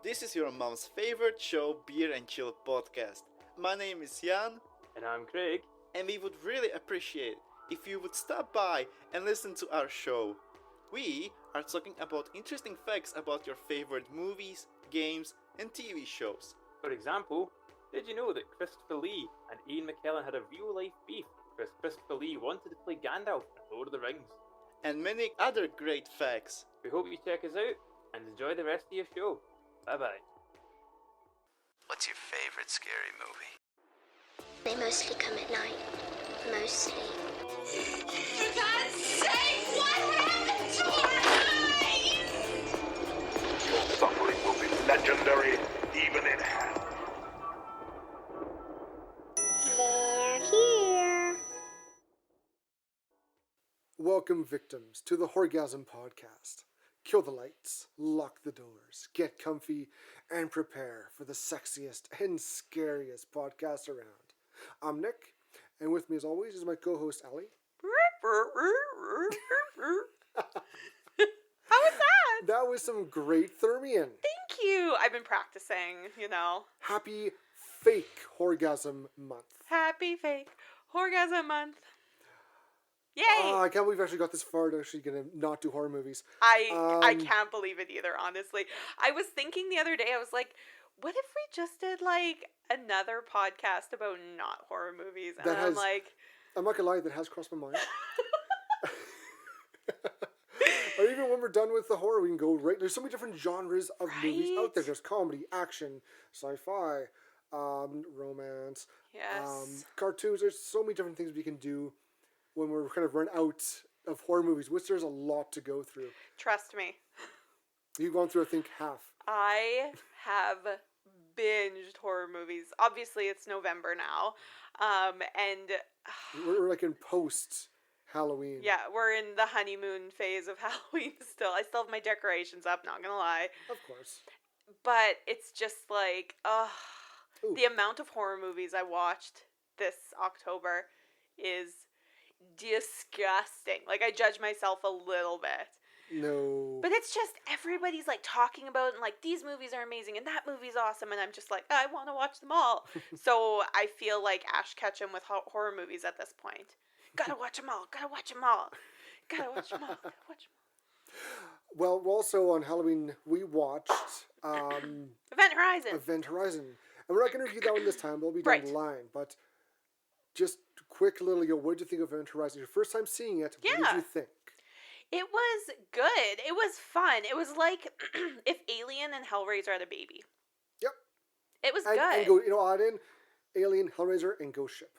This is your mom's favorite show, Beer and Chill podcast. My name is Jan, And I'm Craig. and we would really appreciate if you would stop by and listen to our show. We are talking about interesting facts about your favorite movies, games, and TV shows. For example, did you know that Christopher Lee and Ian McKellen had a real-life beef because Christopher Lee wanted to play Gandalf in Lord of the Rings? And many other great facts. We hope you check us out and enjoy the rest of your show. Bye-bye. What's your favorite scary movie? They mostly come at night. Mostly. For God's sake, what happened to our eyes? Your suffering will be legendary, even in hell. They're here. Welcome, victims, to the Horror-gasm podcast. Kill the lights, lock the doors, get comfy, and prepare for the sexiest and scariest podcast around. I'm Nick, and with me as always is my co-host, Ellie. How was that? That was some great Thermian. Thank you. I've been practicing, Happy Fake Horror-gasm Month. Happy Fake Horr-gasm Month. Yay! I can't believe I actually got this far to actually gonna not do horror movies. I can't believe it either, honestly. I was thinking the other day, I was like, what if we just did, another podcast about not horror movies? And I'm like... I'm not gonna lie, that has crossed my mind. Or even when we're done with the horror, we can go right... There's so many different genres of movies out there. There's comedy, action, sci-fi, romance, Yes. cartoons. There's so many different things we can do when we're kind of run out of horror movies, which there's a lot to go through. Trust me. You've gone through, I think, half. I have binged horror movies. Obviously, it's November now. And... We're like in post-Halloween. Yeah, we're in the honeymoon phase of Halloween still. I still have my decorations up, not gonna lie. Of course. But it's just like, Ooh. the amount of horror movies I watched this October is disgusting. Like, I judge myself a little bit. No. But it's just, everybody's talking about, and these movies are amazing, and that movie's awesome, and I'm just like, I want to watch them all. So I feel like Ash Ketchum with horror movies at this point. Gotta watch them all, gotta watch them all. Gotta watch them all, gotta watch them all. Well, also on Halloween, we watched Event Horizon. Event Horizon. And we're not going to review that one this time. We'll be down the line. But just quick little, what did you think of Event Horizon? Your first time seeing it, what did you think? It was good. It was fun. It was like if Alien and Hellraiser had a baby. Yep. It was And good. go, add in Alien, Hellraiser, and Ghost Ship.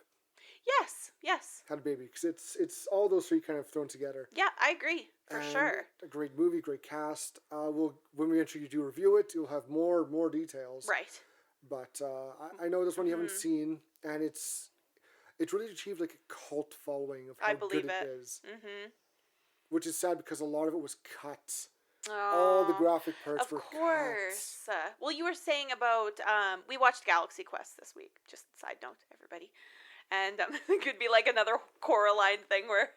Yes. Had a baby. Because it's all those three kind of thrown together. Yeah, I agree. For sure. A great movie, great cast. When we actually do review it, you'll have more details. Right. But I know this one you haven't seen, and it's really achieved a cult following of how good it is. Mm-hmm. Which is sad because a lot of it was cut. All the graphic parts were cut. Of course. Well, you were saying about, we watched Galaxy Quest this week. Just side note, everybody. And it could be another Coraline thing where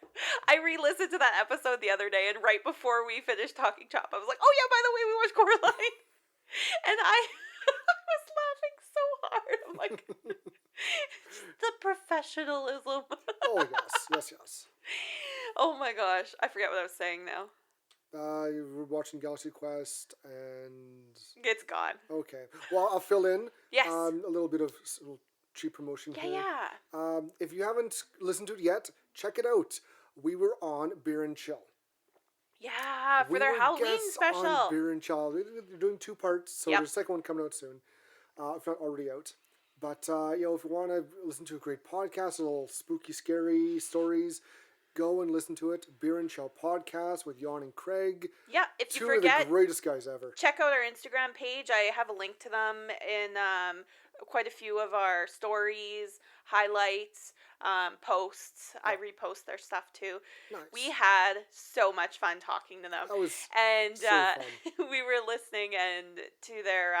I re-listened to that episode the other day, and right before we finished Talking Chop, I was like, oh yeah, by the way, we watched Coraline. And I was laughing so hard. I'm like, the professionalism. Oh, yes. Oh my gosh, I forget what I was saying now. You were watching Galaxy Quest, and... It's gone. Okay. Well, I'll fill in. Yes. A little bit of cheap promotion here. Yeah. If you haven't listened to it yet, check it out. We were on Beer and Chill. Yeah, for their Halloween special. On Beer and Chill. They're doing 2 parts, so there's a second one coming out soon. If not already out. But, if you want to listen to a great podcast, a little spooky, scary stories, go and listen to it. Beer and Chill podcast with Jan and Craig. Yeah, if you 2 forget, of the greatest guys ever. Check out our Instagram page. I have a link to them in quite a few of our stories, highlights, posts. I repost their stuff too. Nice. We had so much fun talking to them. That was and so fun. we were listening to their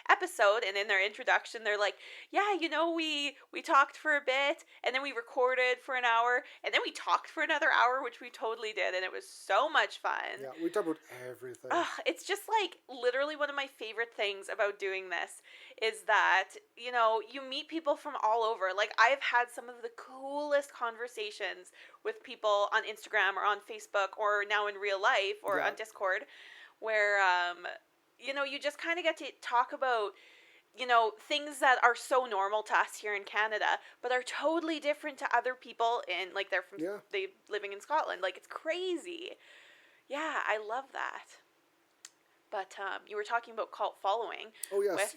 episode, and in their introduction, they're like, yeah, you know, we talked for a bit, and then we recorded for an hour, and then we talked for another hour, which we totally did, and it was so much fun. Yeah, we talk about everything. It's just like literally one of my favorite things about doing this is that, you know, you meet people from all over. Like, I've had some of the coolest conversations with people on Instagram or on Facebook or now in real life or on Discord where, you know, you just kind of get to talk about, you know, things that are so normal to us here in Canada, but are totally different to other people in, like, they living in Scotland. Like, it's crazy. Yeah, I love that. But you were talking about cult following with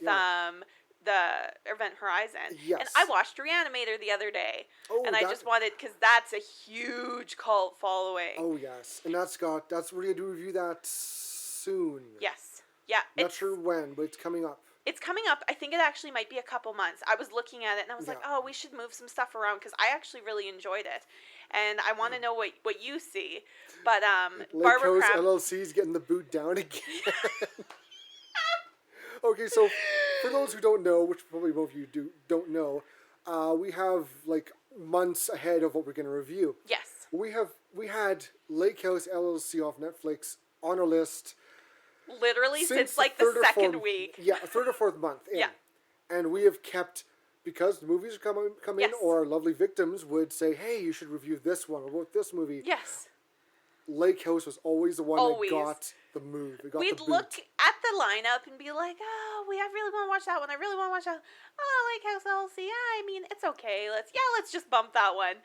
the Event Horizon. Yes. And I watched Reanimator the other day. Oh, and I just wanted, because that's a huge cult following. Oh, yes. And we're going to review that soon. Yes. Yeah. Not sure when, but it's coming up. It's coming up. I think it actually might be a couple months. I was looking at it and I was like, oh, we should move some stuff around because I actually really enjoyed it. And I want to know what you see. But Barbara Lake Coast Cramp... LLC's getting the boot down again. Okay, so for those who don't know, which probably most of you don't know, we have like months ahead of what we're going to review. Yes. We had Lake House LLC off Netflix on our list. Literally since like the second week. Yeah, third or fourth month in. Yeah. And we have kept, because the movies come in, or our lovely victims would say, hey, you should review this one, or about this movie. Yes. Lake House was always the one that got the move. We'd look at the lineup and be like, oh, I really want to watch that one. I really want to watch that. Oh, Lake House LLC. Yeah, I mean, it's okay. Let's just bump that one.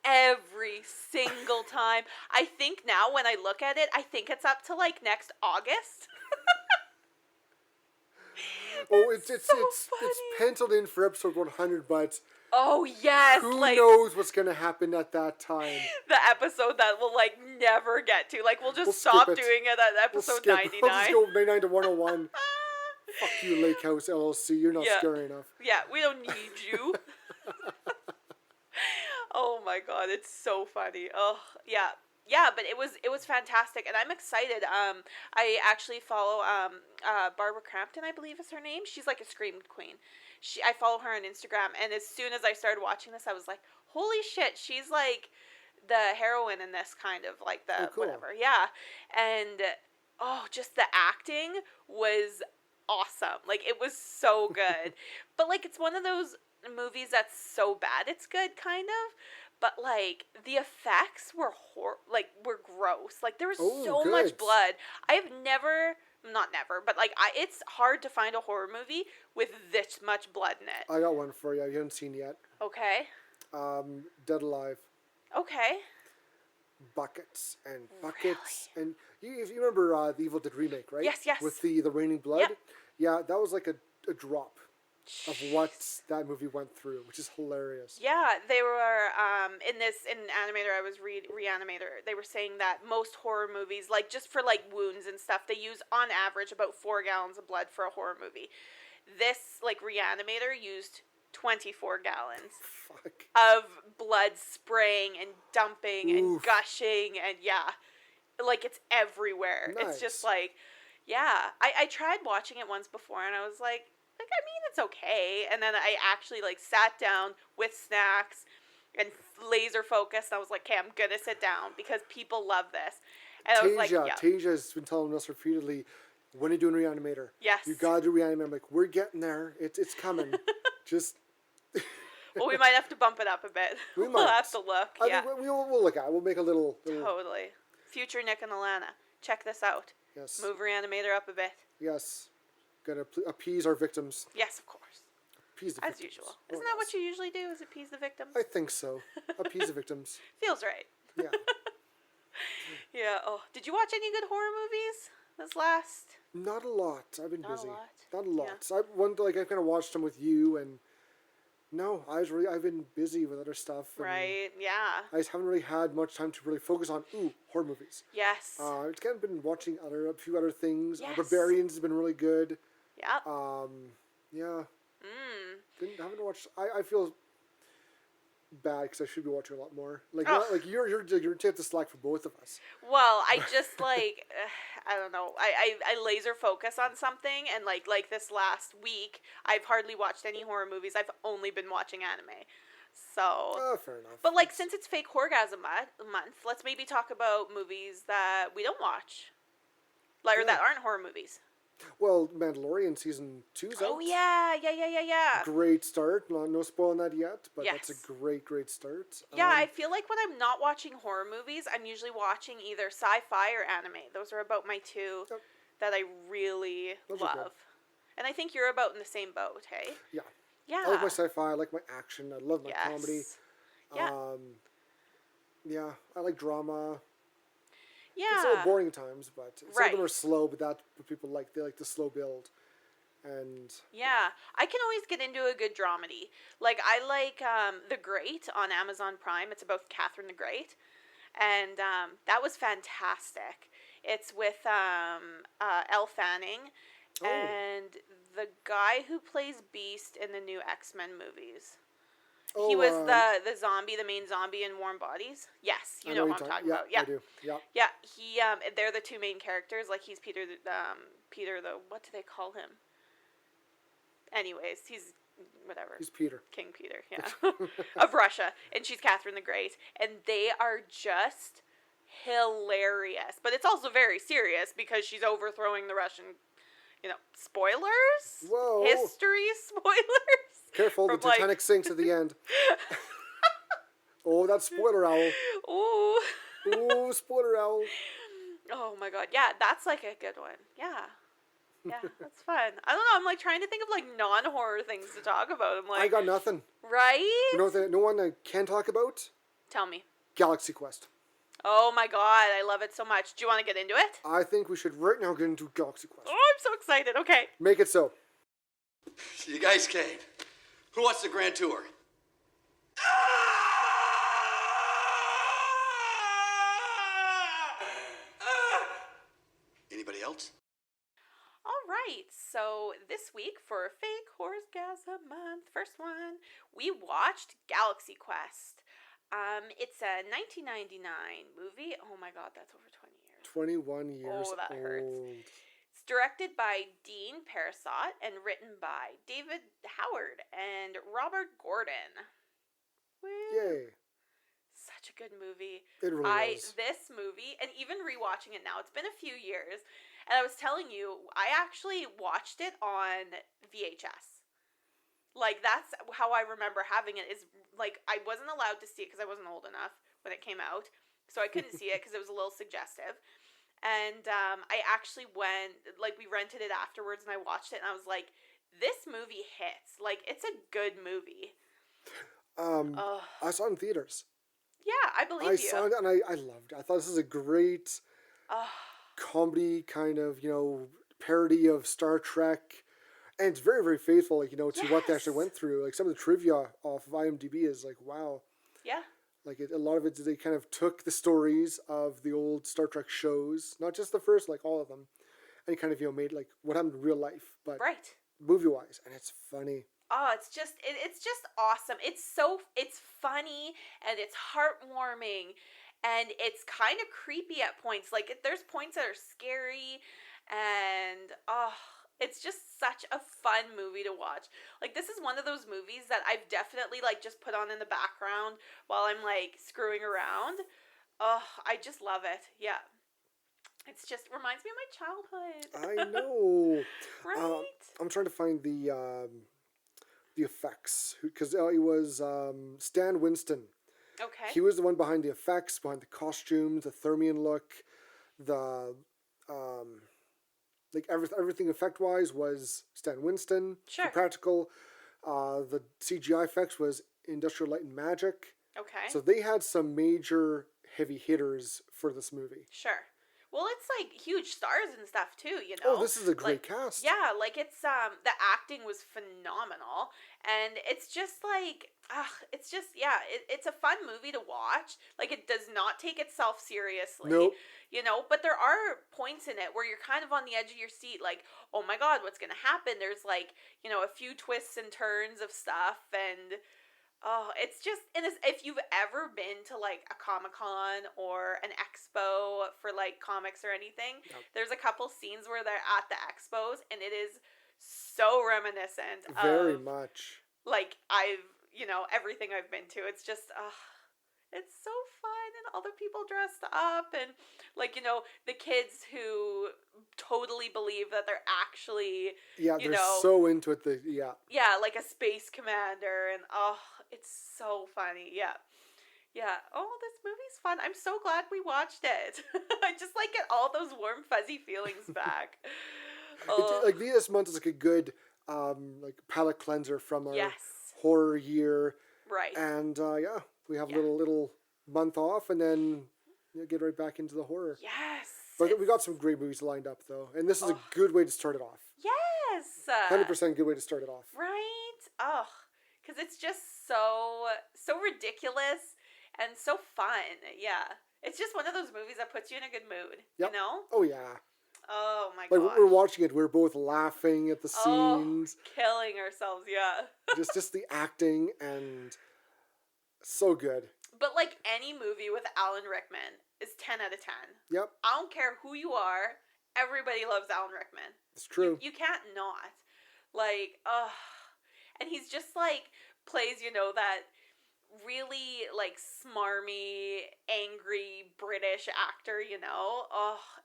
Every single time. I think now when I look at it, I think it's up to like next August. It's penciled in for episode 100, but oh yes, who knows what's gonna happen at that time? The episode that we'll like never get to. Like we'll stop doing it at episode 99. We'll just go 99 to 101. Fuck you, Lake House LLC. You're not scary enough. Yeah, we don't need you. Oh my god, it's so funny. Oh yeah. Yeah, but it was fantastic, and I'm excited. I actually follow Barbara Crampton, I believe is her name. She's like a scream queen. I follow her on Instagram, and as soon as I started watching this, I was like, holy shit, she's like the heroine in this, kind of like the whatever. Yeah, and just the acting was awesome. Like it was so good. But like it's one of those movies that's so bad it's good, kind of. But like the effects were gross. Like there was so much blood. I've but like it's hard to find a horror movie with this much blood in it. I got one for you. You haven't seen yet. Okay. Dead Alive. Okay. Buckets and buckets, and you remember the Evil Dead remake, right? Yes. With the raining blood. Yep. Yeah, that was like a drop of what that movie went through, which is hilarious. Yeah, they were in Animator. I was Reanimator. They were saying that most horror movies, like just for like wounds and stuff, they use on average about 4 gallons of blood for a horror movie. This like Reanimator used 24 gallons of blood spraying and dumping and gushing, and like it's everywhere. Nice. It's just like, I tried watching it once before, and I was like, I mean, it's okay. And then I actually like sat down with snacks and laser focused. I was like, okay, I'm gonna sit down because people love this. And I was like, Tasia has been telling us repeatedly, when are you doing Reanimator? Yes. You gotta do Reanimator. I'm like, we're getting there. It's coming. Just. Well, we might have to bump it up a bit. We'll have to look. I mean, we'll look at it. We'll make a little. Totally. Future Nick and Alana. Check this out. Yes. Move Reanimator up a bit. Yes. Gotta appease our victims. Yes, of course. Appease the As victims. usual. Isn't that what you usually do, is appease the victims? I think so. Appease the victims. Feels right. Yeah. Yeah. Oh, did you watch any good horror movies this last? Not a lot. I've been busy. Not a lot. Yeah. So I kind of watched them with you, and no, I've been busy with other stuff. Right. Yeah. I just haven't really had much time to really focus on horror movies. Yes. I've kind of been watching a few other things. Yes. Barbarians has been really good. Yeah. Yeah. Haven't watched. I feel bad because I should be watching a lot more. Like, Ugh. not, like you're take the slack for both of us. Well, I just like I don't know. I laser focus on something, and like this last week, I've hardly watched any horror movies. I've only been watching anime. So, Oh, fair enough. but like since it's Fake Horror-gasm Month, let's maybe talk about movies that we don't watch, like or that aren't horror movies. Well, Mandalorian season 2's out. Oh yeah. Great start. No spoiling that yet, but Yes. that's a great start. Yeah, I feel like when I'm not watching horror movies, I'm usually watching either sci-fi or anime. Those are about my two Yep. that I really Those are good. love. And I think you're about in the same boat, hey? Yeah. Yeah. I like my sci-fi. I like my action. I love my comedy. Yeah. Yeah, I like drama. Yeah. It's a little boring at times, but some of them Right. are slow. But that's what people like. They like the slow build, and Yeah, I can always get into a good dramedy. Like I like The Great on Amazon Prime. It's about Catherine the Great, and that was fantastic. It's with Elle Fanning and the guy who plays Beast in the new X-Men movies. He was the zombie, the main zombie in Warm Bodies. Yes, you know what I'm talking about. Yeah, I do. Yeah. yeah. He they're the two main characters. Like he's Peter the what do they call him? Anyways, he's whatever. He's Peter. King Peter, yeah, of Russia, and she's Catherine the Great, and they are just hilarious. But it's also very serious because she's overthrowing the Russian, spoilers. Whoa. History spoilers. Careful, the From, like- Titanic sinks at the end. Oh, that's spoiler owl. Ooh. Ooh, spoiler owl. Oh my god, yeah, that's like a good one. Yeah, that's fun. I don't know. I'm like trying to think of like non-horror things to talk about. I'm like, I got nothing. right? You know what? No one I can talk about? Tell me. Galaxy Quest. Oh my god, I love it so much. Do you want to get into it? I think we should right now get into Galaxy Quest. Oh, I'm so excited. Okay. Make it so. You guys came. Who wants the grand tour? Anybody else? All right. So this week for Fake Horror-gasm Month, first one, we watched Galaxy Quest. It's a 1999 movie. Oh my god, that's over 20 years. 21 years Oh, that old. hurts. It's directed by Dean Parasot and written by David Howard and Robert Gordon. Woo. Yay. Such a good movie. It really was. This movie, and even rewatching it now, it's been a few years, and I was telling you, I actually watched it on VHS. Like, that's how I remember having it, is, like, I wasn't allowed to see it because I wasn't old enough when it came out, so I couldn't see it because it was a little suggestive. And I actually went, like, we rented it afterwards, and I watched it, and I was like, this movie hits. Like, it's a good movie. I saw it in theaters. Yeah, I believe I you. saw it and I loved it. I thought this was a great comedy kind of, parody of Star Trek. And it's very, very faithful, like, to what they actually went through. Like, some of the trivia off of IMDb is like, wow. Yeah. Like, a lot of it, they kind of took the stories of the old Star Trek shows, not just the first, like, all of them, and kind of, made, like, what happened in real life, but right. movie-wise, and it's funny. Oh, it's just awesome. It's funny, and it's heartwarming, and it's kind of creepy at points. Like, there's points that are scary, and, it's just such a fun movie to watch. Like, this is one of those movies that I've definitely, like, just put on in the background while I'm, like, screwing around. Oh, I just love it. Yeah. It's just reminds me of my childhood. I know. Right? I'm trying to find the effects, because it was Stan Winston. Okay. He was the one behind the effects, behind the costumes, the Thermian look, the like everything effect-wise was Stan Winston. Sure. The practical, the CGI effects was Industrial Light and Magic. Okay. So they had some major heavy hitters for this movie. Sure. Well, it's like huge stars and stuff too, Oh, this is a great cast. Yeah, like it's the acting was phenomenal, and it's just like it's a fun movie to watch. Like, it does not take itself seriously. Nope. But there are points in it where you're kind of on the edge of your seat, like, oh my god, what's gonna happen? There's like, a few twists and turns of stuff, and Oh, it's just, and if you've ever been to like a Comic-Con or an expo for like comics or anything, there's a couple scenes where they're at the expos, and it is so reminiscent Very of much. like everything I've been to. It's just, it's so fun, and all the people dressed up, and like the kids who totally believe that they're actually They're so into it. like a space commander, and it's so funny. Yeah. This movie's fun. I'm so glad we watched it. I just like get all those warm fuzzy feelings back. Like this month is like a good like palate cleanser from our horror year, right? And we have a little month off, and then get right back into the horror. Yes. But we got some great movies lined up, though, and this is a good way to start it off. Yes. 100% good way to start it off. Right. Because it's just so ridiculous and so fun. Yeah. It's just one of those movies that puts you in a good mood. Yep. You know? Oh yeah. Oh my god. Like we're watching it, we're both laughing at the scenes, killing ourselves. Yeah. just the acting, and so good. But like any movie with Alan Rickman is 10 out of 10. Yep. I don't care who you are. Everybody loves Alan Rickman. It's true. You can't not. Like, and he's just like plays, that really like smarmy, angry British actor,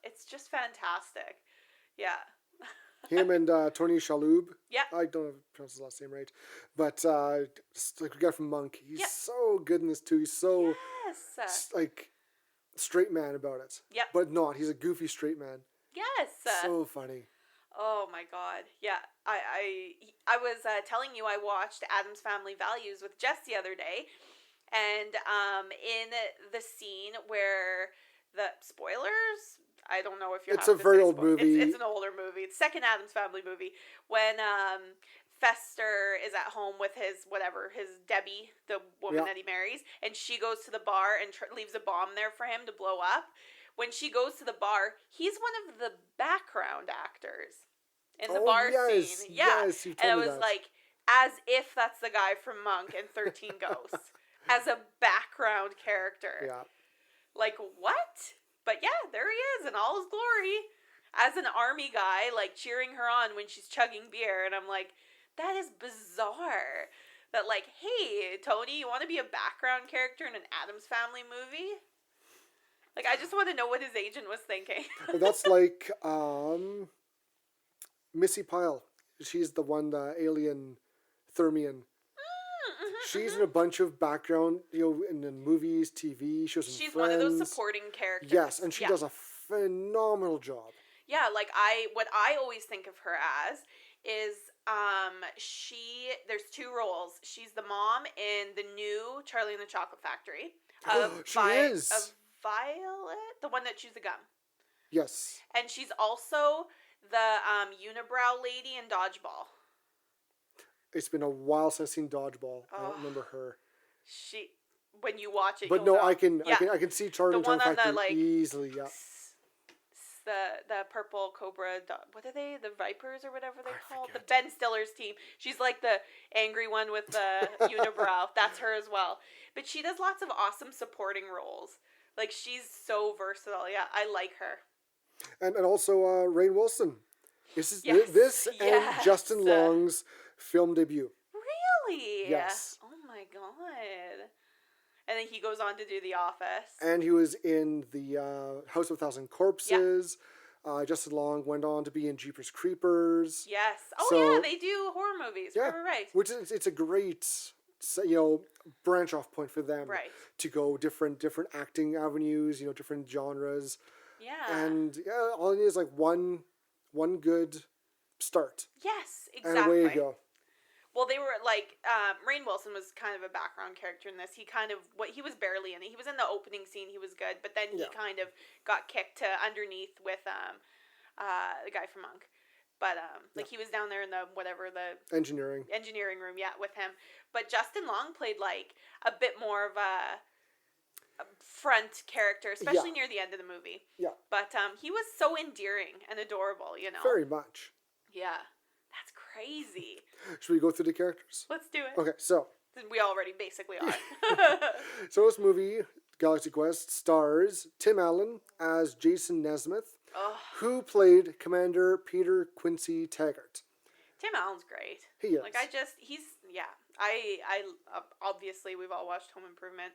it's just fantastic. Yeah. Him and Tony Shalhoub. Yeah. I don't know if I pronounced his last name right. But just like the guy from Monk. He's so good in this too. He's so like straight man about it. Yep. But not. He's a goofy straight man. Yes. So funny. Oh my god. Yeah. I was telling you I watched Addams Family Values with Jess the other day, and in the scene where the spoilers, I don't know if you're. It's a very old movie. It's an older movie. It's second Addams Family movie when Fester is at home with his Debbie, the woman that he marries, and she goes to the bar and leaves a bomb there for him to blow up. When she goes to the bar, he's one of the background actors in the bar scene. Yeah. Yes, you told and I me was that. like, as if that's the guy from Monk and 13 Ghosts. As a background character. Yeah. Like, what? But yeah, there he is in all his glory. As an army guy, like, cheering her on when she's chugging beer. And I'm like, that is bizarre. That, like, hey, Tony, you want to be a background character in an Addams Family movie? Like, I just want to know what his agent was thinking. Well, that's like Missy Pyle. She's the one, the alien Thermian. She's in a bunch of background, in movies, TV shows, and She's Friends. one of those supporting characters. Yes, and she does a phenomenal job. Yeah, like what I always think of her as is there's two roles. She's the mom in the new Charlie and the Chocolate Factory. She is. Of Violet, the one that chews the gum. Yes. And she's also the unibrow lady in Dodgeball. It's been a while since I've seen Dodgeball. I don't remember her. When you watch it, but you'll no, know. I can see Charlie and the Chocolate Factory easily. Yeah. The purple cobra, what are they? The Vipers or whatever they're called? The Ben Stiller's team. She's like the angry one with the unibrow. That's her as well. But she does lots of awesome supporting roles. Like, she's so versatile. Yeah, I like her. And also Rainn Wilson. This and Justin Long's film debut. Really? Yes. Oh my god. And then he goes on to do The Office. And he was in the House of a Thousand Corpses. Yeah. Justin Long went on to be in Jeepers Creepers. Yes. Oh yeah, they do horror movies. Yeah. Right. Which is it's a great branch off point for them. Right. To go different acting avenues, different genres. Yeah. And all it is like one good start. Yes, exactly. And away you go. Well, they were like, Rainn Wilson was kind of a background character in this. He was barely in it. He was in the opening scene. He was good, but then he kind of got kicked to underneath with the guy from Monk. But he was down there in the engineering room, with him. But Justin Long played like a bit more of a front character, especially near the end of the movie. Yeah. But he was so endearing and adorable, Very much. Yeah. That's crazy. Should we go through the characters? Let's do it. Okay, so We already basically are. So this movie, Galaxy Quest, stars Tim Allen as Jason Nesmith, who played Commander Peter Quincy Taggart. Tim Allen's great. He is. Like, I obviously, we've all watched Home Improvement,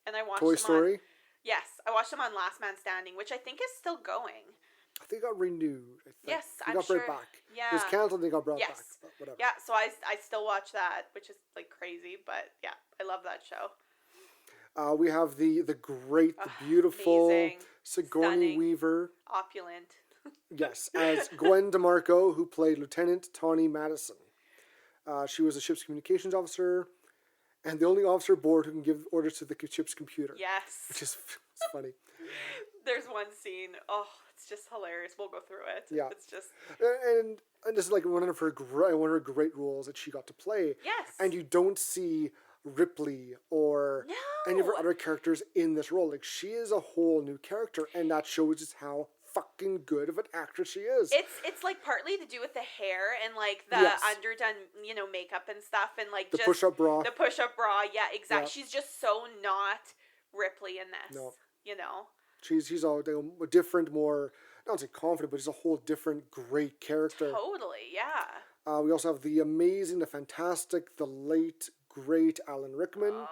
and I watched Toy Story? Yes, I watched him on Last Man Standing, which I think is still going. I think it got renewed. I think. Yes, They I'm got sure. brought back. Yeah. It was canceled and they got brought back. Yes. But whatever. Yeah, so I still watch that, which is like crazy, but yeah, I love that show. We have the great, the beautiful amazing, Sigourney stunning, Weaver. Opulent. Yes, as Gwen DeMarco, who played Lieutenant Tawny Madison. She was the ship's communications officer, and the only officer aboard who can give orders to the ship's computer. Yes. Which is funny. There's one scene. Oh, it's just hilarious. We'll go through it. Yeah. It's just. And this is like one of her great roles that she got to play. Yes. And you don't see Ripley or any of her other characters in this role. Like, she is a whole new character, and that shows just how fucking good of an actress she is. It's like partly to do with the hair and like the underdone, makeup and stuff, and like the just push-up bra. The push-up bra, yeah, exactly. Yeah. She's just so not Ripley in this. No. You know. She's a different, more, not say confident, but she's a whole different, great character. Totally, yeah. We also have the amazing, the fantastic, the late, great Alan Rickman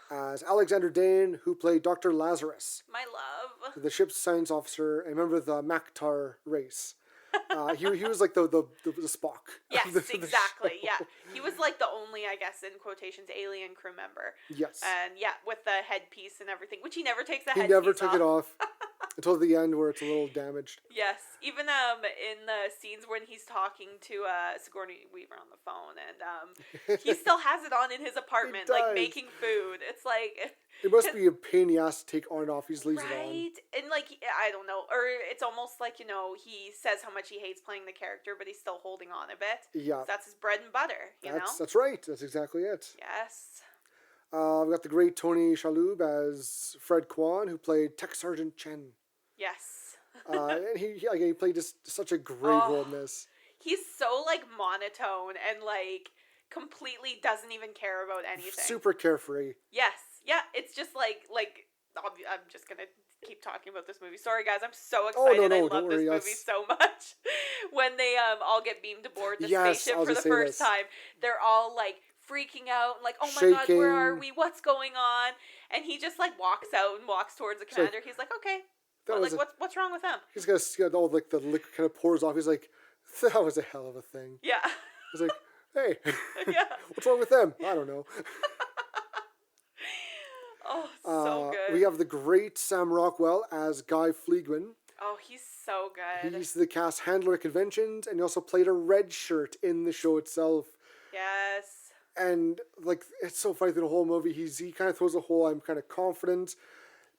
as Alexander Dane, who played Dr. Lazarus, My love. the ship's science officer, and member of the Maktar race. He was like the Spock. Yes, exactly. Yeah, he was like the only, I guess, in quotations, alien crew member. Yes. And yeah, with the headpiece and everything, which he never takes the He headpiece never took off. it off until the end, where it's a little damaged. Yes, even in the scenes when he's talking to Sigourney Weaver on the phone, and he still has it on in his apartment, like making food. It's like it must be a pain in the ass to take on and off. He just leaves it on. Right, and like I don't know, or it's almost like he says how much he hates playing the character, but he's still holding on a bit. Yeah, so that's his bread and butter. You know, that's right. That's exactly it. Yes. We've got the great Tony Shalhoub as Fred Kwan, who played Tech Sergeant Chen. Yes. And he played just such a great role in this. He's so like monotone and like completely doesn't even care about anything. Super carefree. Yes. Yeah. It's just like I'm just gonna keep talking about this movie. Sorry guys, I'm so excited. I love this movie so much. When they all get beamed aboard the spaceship for the first time, they're all like freaking out, like, oh my god, where are we? What's going on? And he just like walks out and walks towards the commander. He's like, okay. What's wrong with him? He's got all like the liquor kind of pours off. He's like, that was a hell of a thing. Yeah. He's like, hey, yeah. What's wrong with them? I don't know. Oh, so good. We have the great Sam Rockwell as Guy Fleegman. Oh, he's so good. He's the cast handler at conventions, and he also played a red shirt in the show itself. Yes. And like, it's so funny through the whole movie. He kind of throws a whole, I'm kind of confident,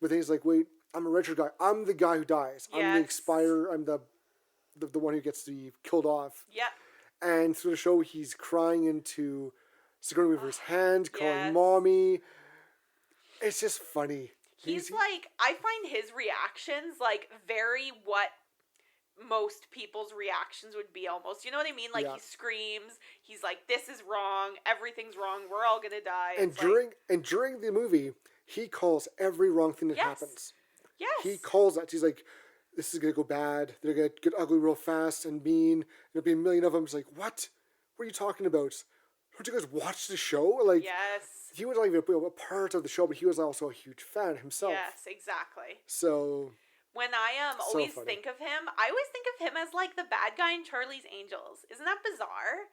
but then he's like, wait, I'm a red shirt guy. I'm the guy who dies. Yes. I'm the expire. I'm the one who gets to be killed off. Yeah. And through the show, he's crying into Sigourney Weaver's hand, calling mommy. It's just funny. He's like, I find his reactions like very what most people's reactions would be almost. You know what I mean? Like he screams, he's like, this is wrong, everything's wrong, we're all gonna die. And during the movie, he calls every wrong thing that happens. Yes. He calls that. He's like, this is gonna go bad. They're gonna get ugly real fast and mean. There'll be a million of them. He's like, what? What are you talking about? Don't you guys watch the show? Like, yes. He was not even a part of the show, but he was also a huge fan himself. Yes, exactly. So when I always think of him, I always think of him as like the bad guy in Charlie's Angels. Isn't that bizarre?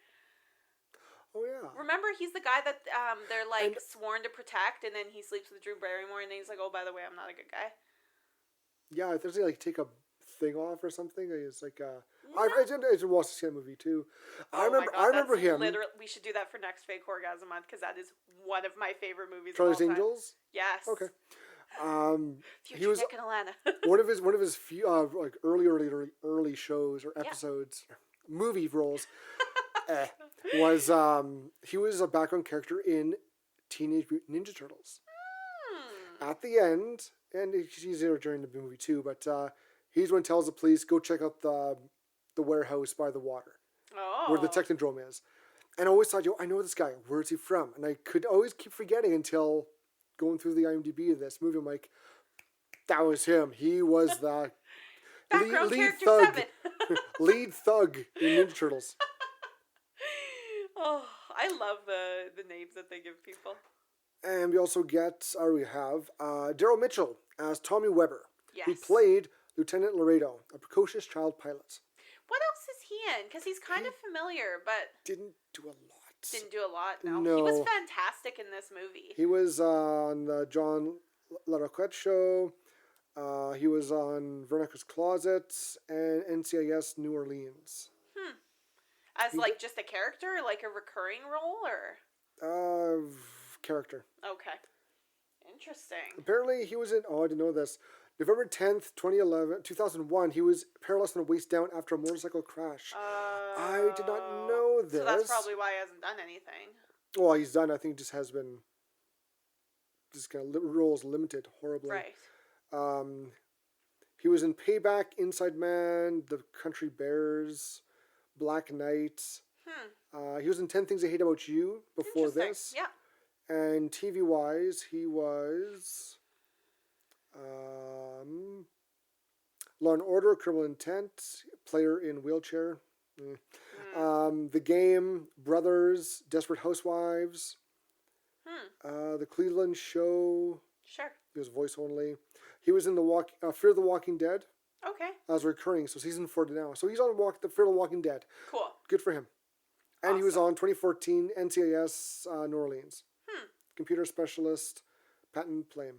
Oh yeah. Remember, he's the guy that they're like sworn to protect, and then he sleeps with Drew Barrymore, and then he's like, "Oh, by the way, I'm not a good guy." Yeah, does he like take a thing off or something? It's like I did watch the same movie too. I remember him. Literally, we should do that for next Fake Horr-gasm Month because that is one of my favorite movies. Charlie's of all time. Angels. Yes. Okay. He was Nick and Alana. one of his few like early shows or episodes, movie roles. Was he was a background character in Teenage Mutant Ninja Turtles. At the end, and he's there during the movie too, but he's the one who tells the police, go check out the warehouse by the water, where the Technodrome is. And I always thought, I know this guy. Where's he from? And I could always keep forgetting until going through the IMDb of this movie. I'm like, that was him. He was the Background lead character thug. 7. Lead thug in Ninja Turtles. Oh, I love the names that they give people. And we also we have Daryl Mitchell as Tommy Weber. Yes. He played Lieutenant Laredo, a precocious child pilot. What else is he in? Because he's kind of familiar, but Didn't do a lot. didn't do a lot. No. No. He was fantastic in this movie. He was on the John LaRoquette show. He was on Veronica's Closet and NCIS New Orleans. As like just a character, like a recurring role, or Character. okay, interesting. Apparently, he was in. Oh, I didn't know this. November 10th, 2001, he was paralyzed from the waist down after a motorcycle crash. I did not know this. So that's probably why he hasn't done anything. Well, he's done. I think just has been. Just kind of roles limited horribly. Right. He was in Payback, Inside Man, The Country Bears, Black Knight. He was in 10 Things I Hate About You before this. Yeah. And TV-wise, he was Law and Order, Criminal Intent, Player in Wheelchair. The Game, Brothers, Desperate Housewives, The Cleveland Show. Sure. He was voice only. He was in Fear the Walking Dead. Okay. As recurring, so season 4 now. So he's on the Fear the Walking Dead. Cool. Good for him. And he was on 2014 NCIS New Orleans. Computer specialist, patent claim.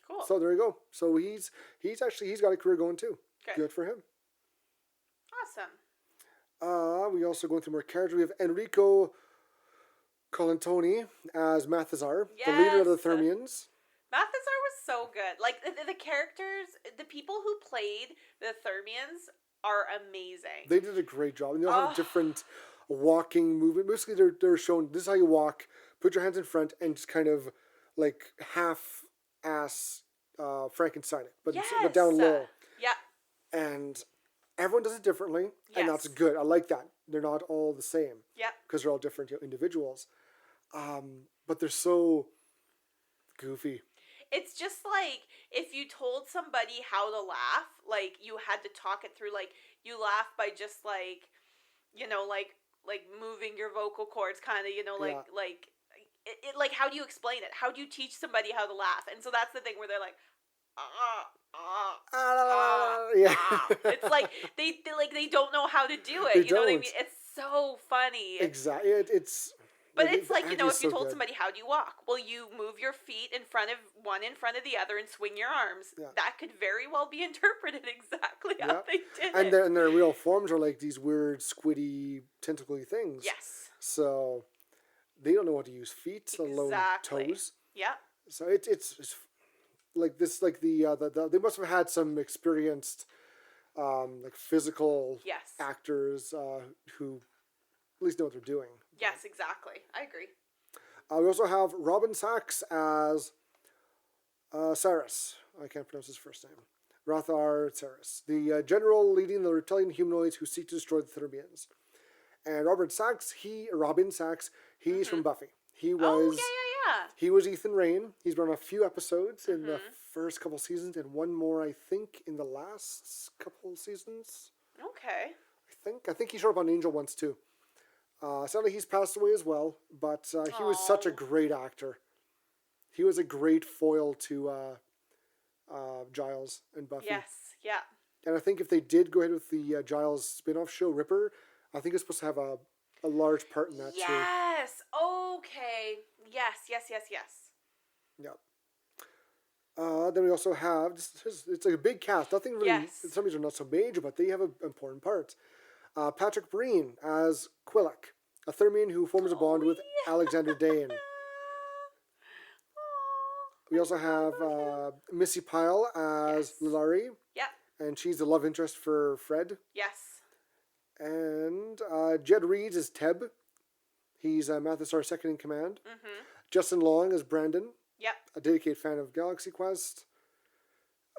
Cool. So there you go. So he's got a career going too. Good for him. Awesome. We also going through more characters. We have Enrico Colantoni as Mathazar, the leader of the Thermians. Mathazar was so good. Like the characters, the people who played the Thermians are amazing. They did a great job. And they all have different walking movement. Basically, they're showing this is how you walk. Put your hands in front and just kind of like half-ass Frankenstein it, but down low. Yeah. And everyone does it differently, and that's good. I like that. They're not all the same. Yeah. Because they're all different individuals. But they're so goofy. It's just like if you told somebody how to laugh, like you had to talk it through. Like you laugh by just like, like moving your vocal cords, kind of, like how do you explain it? How do you teach somebody how to laugh? And so that's the thing where they're like, It's like they don't know how to do it. You know what I mean? It's so funny. Exactly. But it's like, if you told somebody, how do you walk? Well, you move your feet in front of the other and swing your arms. Yeah. That could very well be interpreted exactly how they did it. And their real forms are like these weird, squiddy, tentacly things. Yes. So they don't know how to use feet, let alone toes. Yeah. So it's like this, like the they must have had some experienced, like physical actors who at least know what they're doing. Yes, exactly. I agree. We also have Robin Sachs as Cyrus. I can't pronounce his first name. Rathar Cyrus, the general leading the reptilian humanoids who seek to destroy the Thermians. And Robin Sachs, he's from Buffy. He was. He was Ethan Rain. He's been on a few episodes in the first couple seasons, and one more, I think, in the last couple seasons. Okay. I think he showed up on Angel once too. Sadly, he's passed away as well, but he was such a great actor. He was a great foil to Giles and Buffy. Yes, yeah. And I think if they did go ahead with the Giles spin-off show, Ripper, I think it's supposed to have a large part in that too. Yes, okay. Yes. Yep. Then we also have, it's like a big cast. Nothing really, some of these are not so major, but they have important parts. Patrick Breen as Quillick, a Thermian who forms a bond with Alexander Dane. We also have Missy Pyle as Lilari. Yep. And she's the love interest for Fred. Yes. And Jed Reed as Teb. He's Mathasar's second in command. Mm-hmm. Justin Long as Brandon. Yep. A dedicated fan of Galaxy Quest.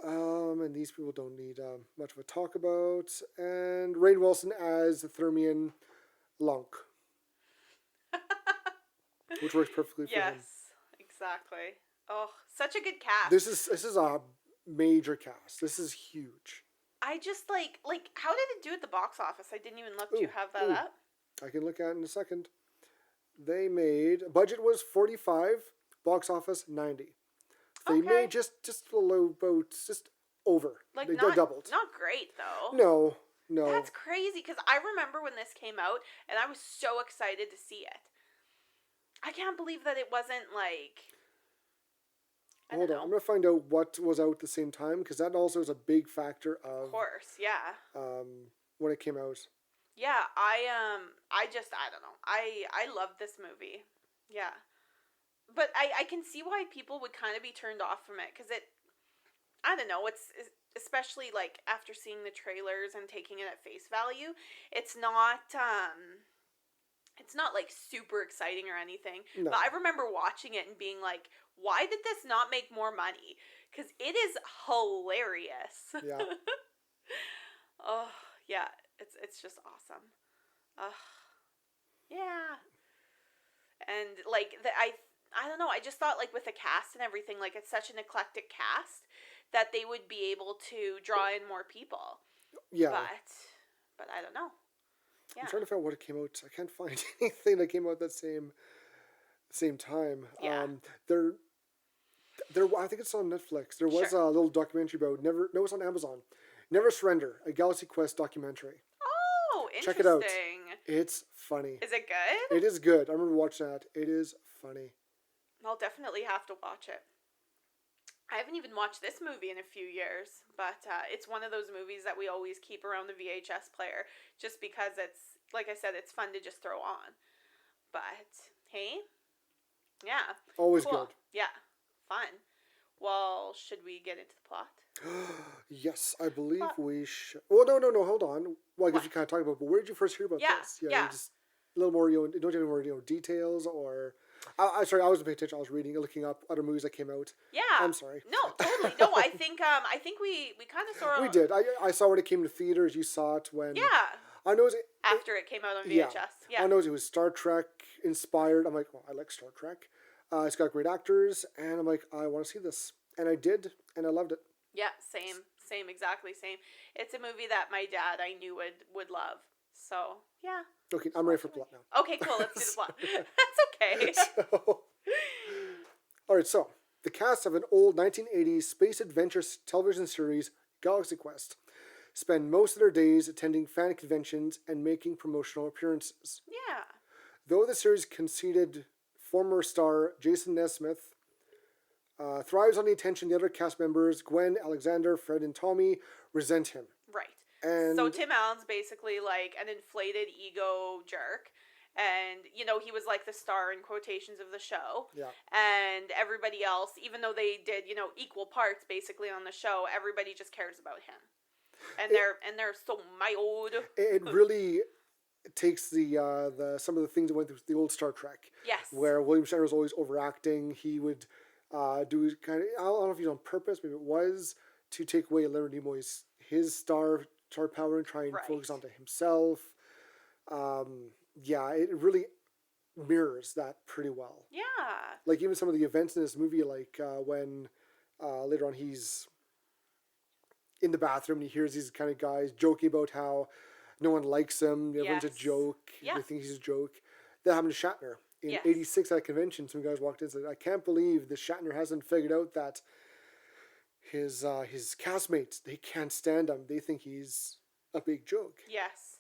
And these people don't need much of a talk about. And Rainn Wilson as the Thermian Lunk. which works perfectly for him. Yes, exactly. Oh, such a good cast. This is a major cast. This is huge. I just like how did it do at the box office? I didn't even look. Do you have that up? I can look at it in a second. They made, budget was 45, box office 90. They made just over. Like they not doubled. Not great though. No. That's crazy because I remember when this came out and I was so excited to see it. I can't believe that it wasn't like. Hold on, I'm gonna find out what was out at the same time because that also is a big factor Of course, yeah. When it came out. Yeah, I don't know. I love this movie. Yeah. But I can see why people would kind of be turned off from it because I don't know, it's especially like after seeing the trailers and taking it at face value, it's not like super exciting or anything. No. But I remember watching it and being like, why did this not make more money? Because it is hilarious. Yeah. Oh, yeah. It's just awesome. Yeah. And like I don't know, I just thought like with the cast and everything, like it's such an eclectic cast that they would be able to draw in more people. Yeah. But I don't know. Yeah. I'm trying to find out what it came out. I can't find anything that came out that same time. Yeah. There I think it's on Netflix. There was a little documentary about it's on Amazon. Never Surrender, a Galaxy Quest documentary. Oh, interesting. Check it out. It's funny. Is it good? It is good. I remember watching that. It is funny. I'll definitely have to watch it. I haven't even watched this movie in a few years, but it's one of those movies that we always keep around the VHS player just because it's, like I said, it's fun to just throw on. But, hey, yeah. Always cool. good. Yeah, fun. Well, should we get into the plot? Yes, I believe we should. Well, no, hold on. Well, I guess you kind of talked about it, but where did you first hear about this? Yeah. Just a little more, don't you have any more, details or... I'm sorry, I wasn't paying attention. I was looking up other movies that came out. Yeah. I'm sorry. No, totally. No, I think we kind of saw. We did. I saw when it came to theaters. You saw it when. Yeah. I know after it came out on VHS. Yeah. I know it was Star Trek inspired. I'm like, well, I like Star Trek. It's got great actors, and I'm like, I want to see this, and I did, and I loved it. Yeah, same, exactly same. It's a movie that my dad I knew would love. So yeah. Okay, I'm ready for plot now. Okay, cool. Let's do the plot. That's okay. All right, so the cast of an old 1980s space adventure television series, Galaxy Quest, spend most of their days attending fan conventions and making promotional appearances. Yeah. Though the series conceded former star Jason Nesmith thrives on the attention, the other cast members, Gwen, Alexander, Fred, and Tommy, resent him. Right. And so Tim Allen's basically like an inflated ego jerk. And, he was like the star in quotations of the show. Yeah. And everybody else, even though they did, equal parts basically on the show, everybody just cares about him. And they're so mild. It really takes the some of the things that went through the old Star Trek. Yes. Where William Shatner was always overacting. He would do kind of, I don't know if he's on purpose, maybe it was, to take away Leonard Nimoy's his star power and try and focus onto himself. Yeah, it really mirrors that pretty well. Yeah. Like even some of the events in this movie, like when later on he's in the bathroom and he hears these kind of guys joking about how no one likes him, everyone's a joke, they think he's a joke. That happened to Shatner. In 86 at a convention, some guys walked in and said, I can't believe that Shatner hasn't figured out that his castmates, they can't stand him. They think he's a big joke. Yes.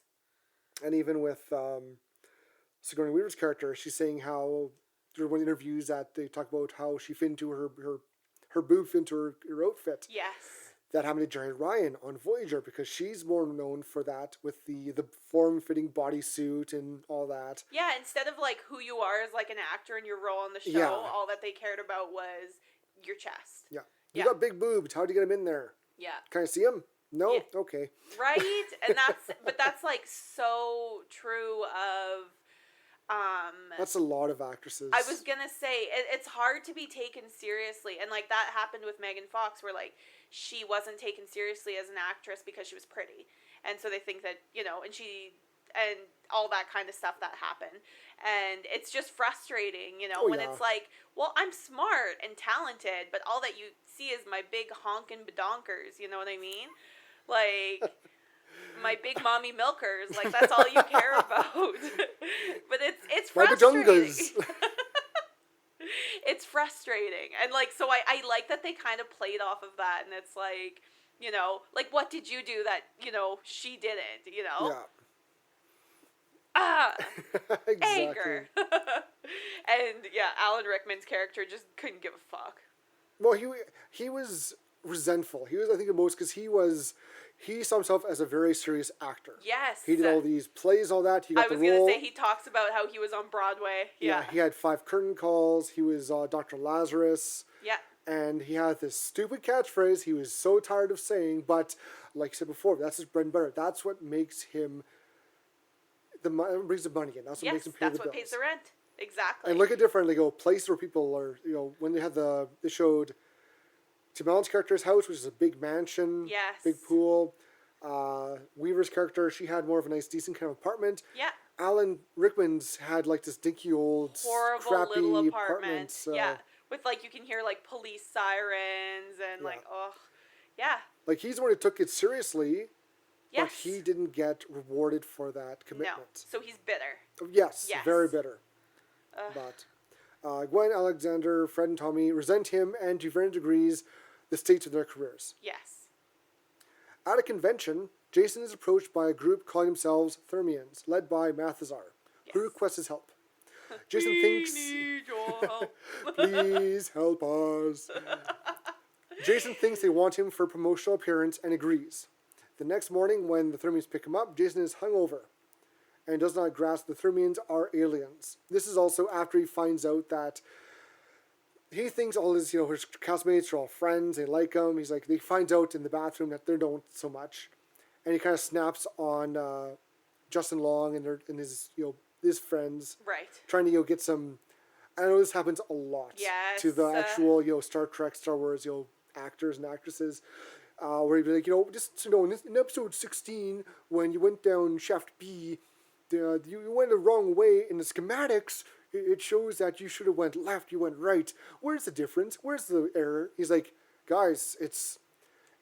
And even with Sigourney Weaver's character, she's saying how there were interviews that they talk about how she fit into her booth into her outfit. Yes. That happened to Jerry Ryan on Voyager, because she's more known for that with the form-fitting bodysuit and all that. Yeah, instead of like who you are as like an actor and your role on the show, all that they cared about was your chest. Yeah. You got big boobs. How'd you get them in there? Yeah. Can I see them? No? Yeah. Okay. Right? And that's like so true of that's a lot of actresses. I was gonna say it's hard to be taken seriously, and like that happened with Megan Fox, where like she wasn't taken seriously as an actress because she was pretty, and so they think that and and all that kind of stuff that happen. And it's just frustrating, you know, Oh, when yeah. it's like, well, I'm smart and talented, but all that you see is my big honkin' badonkers, you know what I mean? Like, my big mommy milkers, like, that's all you care about. But it's My frustrating. badungas. It's frustrating. And, like, so I like that they kind of played off of that, and it's like, you know, like, what did you do that, you know, she didn't, you know? Yeah. Ah, Exactly. anger. And yeah, Alan Rickman's character just couldn't give a fuck. Well, he was resentful. He was, I think, the most because he saw himself as a very serious actor. Yes. He did all these plays, all that. He got I was the role. gonna say he talks about how he was on Broadway. Yeah. He had 5 curtain calls. He was Dr. Lazarus. Yeah. And he had this stupid catchphrase he was so tired of saying, but like I said before, that's his bread and butter. That's what makes him brings the money in. That's what makes him pay that's the what bills. pays the rent. Exactly. And look at different, like, places where people are, you know, when they showed Tim Allen's character's house, which is a big mansion, Yes. big pool. Weaver's character, she had more of a nice, decent kind of apartment. Yeah. Alan Rickman's had like this dinky old, Horrible crappy little apartment. So, Yeah. With like you can hear like police sirens and like yeah. Like he's the one who took it seriously, Yes. but he didn't get rewarded for that commitment. No. So he's bitter. Yes, Yes. very bitter. But Gwen, Alexander, Fred, and Tommy resent him, and to varying degrees, the state of their careers. Yes. At a convention, Jason is approached by a group calling themselves Thermians, led by Mathazar, who requests his help. Jason thinks, need your help. please help us. Jason thinks they want him for a promotional appearance and agrees. The next morning, when the Thermians pick him up, Jason is hungover and does not grasp the Thermians are aliens. This is also after he finds out that he thinks all his, you know, his castmates are all friends, they like him. He's like, he finds out in the bathroom that they don't so much. And he kind of snaps on Justin Long and his, you know, his friends. Right. Trying to, you know, get some, I know this happens a lot. Yes. To the actual, you know, Star Trek, Star Wars, you know, actors and actresses. Where he'd be like, you know, just, you know, in episode 16, when you went down shaft B, you went the wrong way in the schematics. It shows that you should have went left, you went right. Where's the difference? Where's the error? He's like, guys,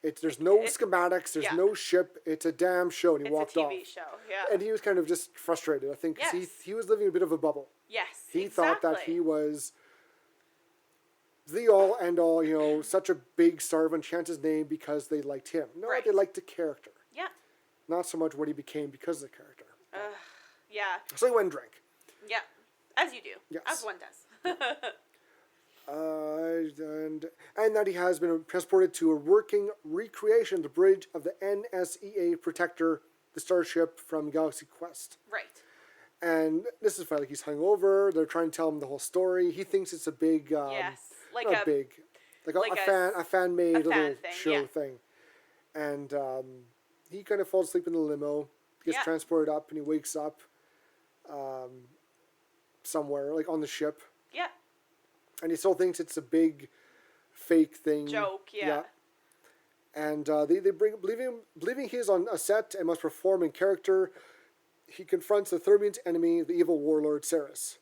there's no schematics, there's no ship, it's a damn show, and he walked off. It's a TV show, yeah. And he was kind of just frustrated, I think, because he was living a bit of a bubble. Yes, He thought that he was the all and all, you know, such a big star of Enchanted's name because they liked him. No, they liked the character. Yeah. Not so much what he became because of the character. Yeah. So he went and drank. Yeah. As you do. Yes. As one does. And that he has been transported to a working recreation of the bridge of the NSEA Protector, the starship from Galaxy Quest. Right. And this is like he's hungover. They're trying to tell him the whole story. He thinks it's a big, like not big, like a fan made little thing, show thing. And he kind of falls asleep in the limo, gets transported up, and he wakes up somewhere, like on the ship. Yeah. And he still thinks it's a big fake thing. Joke, yeah. And they believing he is on a set and must perform in character. He confronts the Thermian's enemy, the evil warlord Ceres,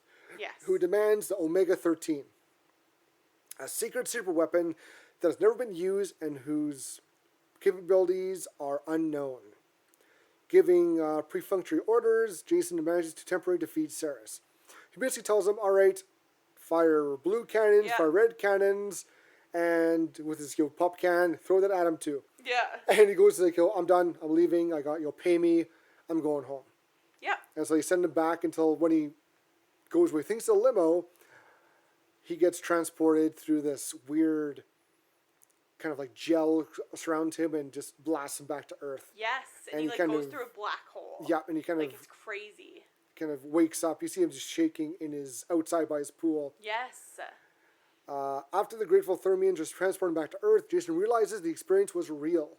who demands the Omega-13, a secret super weapon that has never been used and whose capabilities are unknown. Giving perfunctory orders, Jason manages to temporarily defeat Ceres. He basically tells them, all right, fire blue cannons, fire red cannons, and with his pop can, throw that at him too. Yeah. And he goes like, I'm done, I'm leaving, pay me, I'm going home. Yeah. And so he send him back until when he goes where he thinks the limo, he gets transported through this weird kind of like gel surrounds him and just blasts him back to Earth. Yes, and he like goes through a black hole. Yeah, and he kind like of it's crazy. Kind of wakes up. You see him just shaking in his outside by his pool. Yes. After the grateful Thermians was transported back to Earth, Jason realizes the experience was real.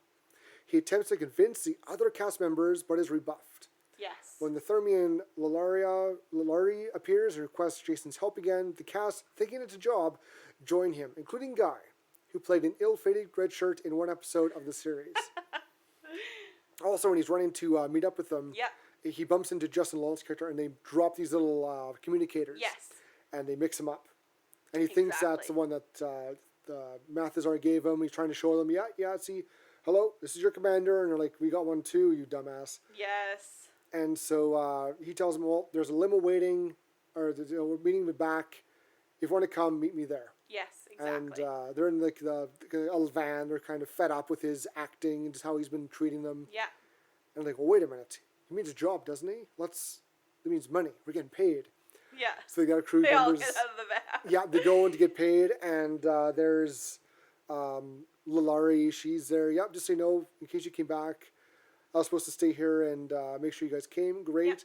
He attempts to convince the other cast members, but is rebuffed. Yes. When the Thermian Lalari appears and requests Jason's help again, the cast, thinking it's a job, join him, including Guy, who played an ill-fated red shirt in one episode of the series. Also, when he's running to meet up with them he bumps into Justin Lawrence character, and they drop these little communicators. Yes. And they mix him up. And he thinks that's the one that Mathesar gave him. He's trying to show them, yeah, see, hello, this is your commander. And they're like, we got one too, you dumbass. Yes. And so he tells them, well, there's a limo waiting, or we're meeting me back. If you want to come, meet me there. Yes, exactly. And they're in like the van. They're kind of fed up with his acting and just how he's been treating them. Yeah. And like, well, wait a minute. He means a job, doesn't he? That means money. We're getting paid. Yeah. So they got a crew They all members. get out of the van. Yeah, they go in to get paid, and there's Lalari. She's there. Yep, just so you know, in case you came back, I was supposed to stay here and make sure you guys came. Great. Yep.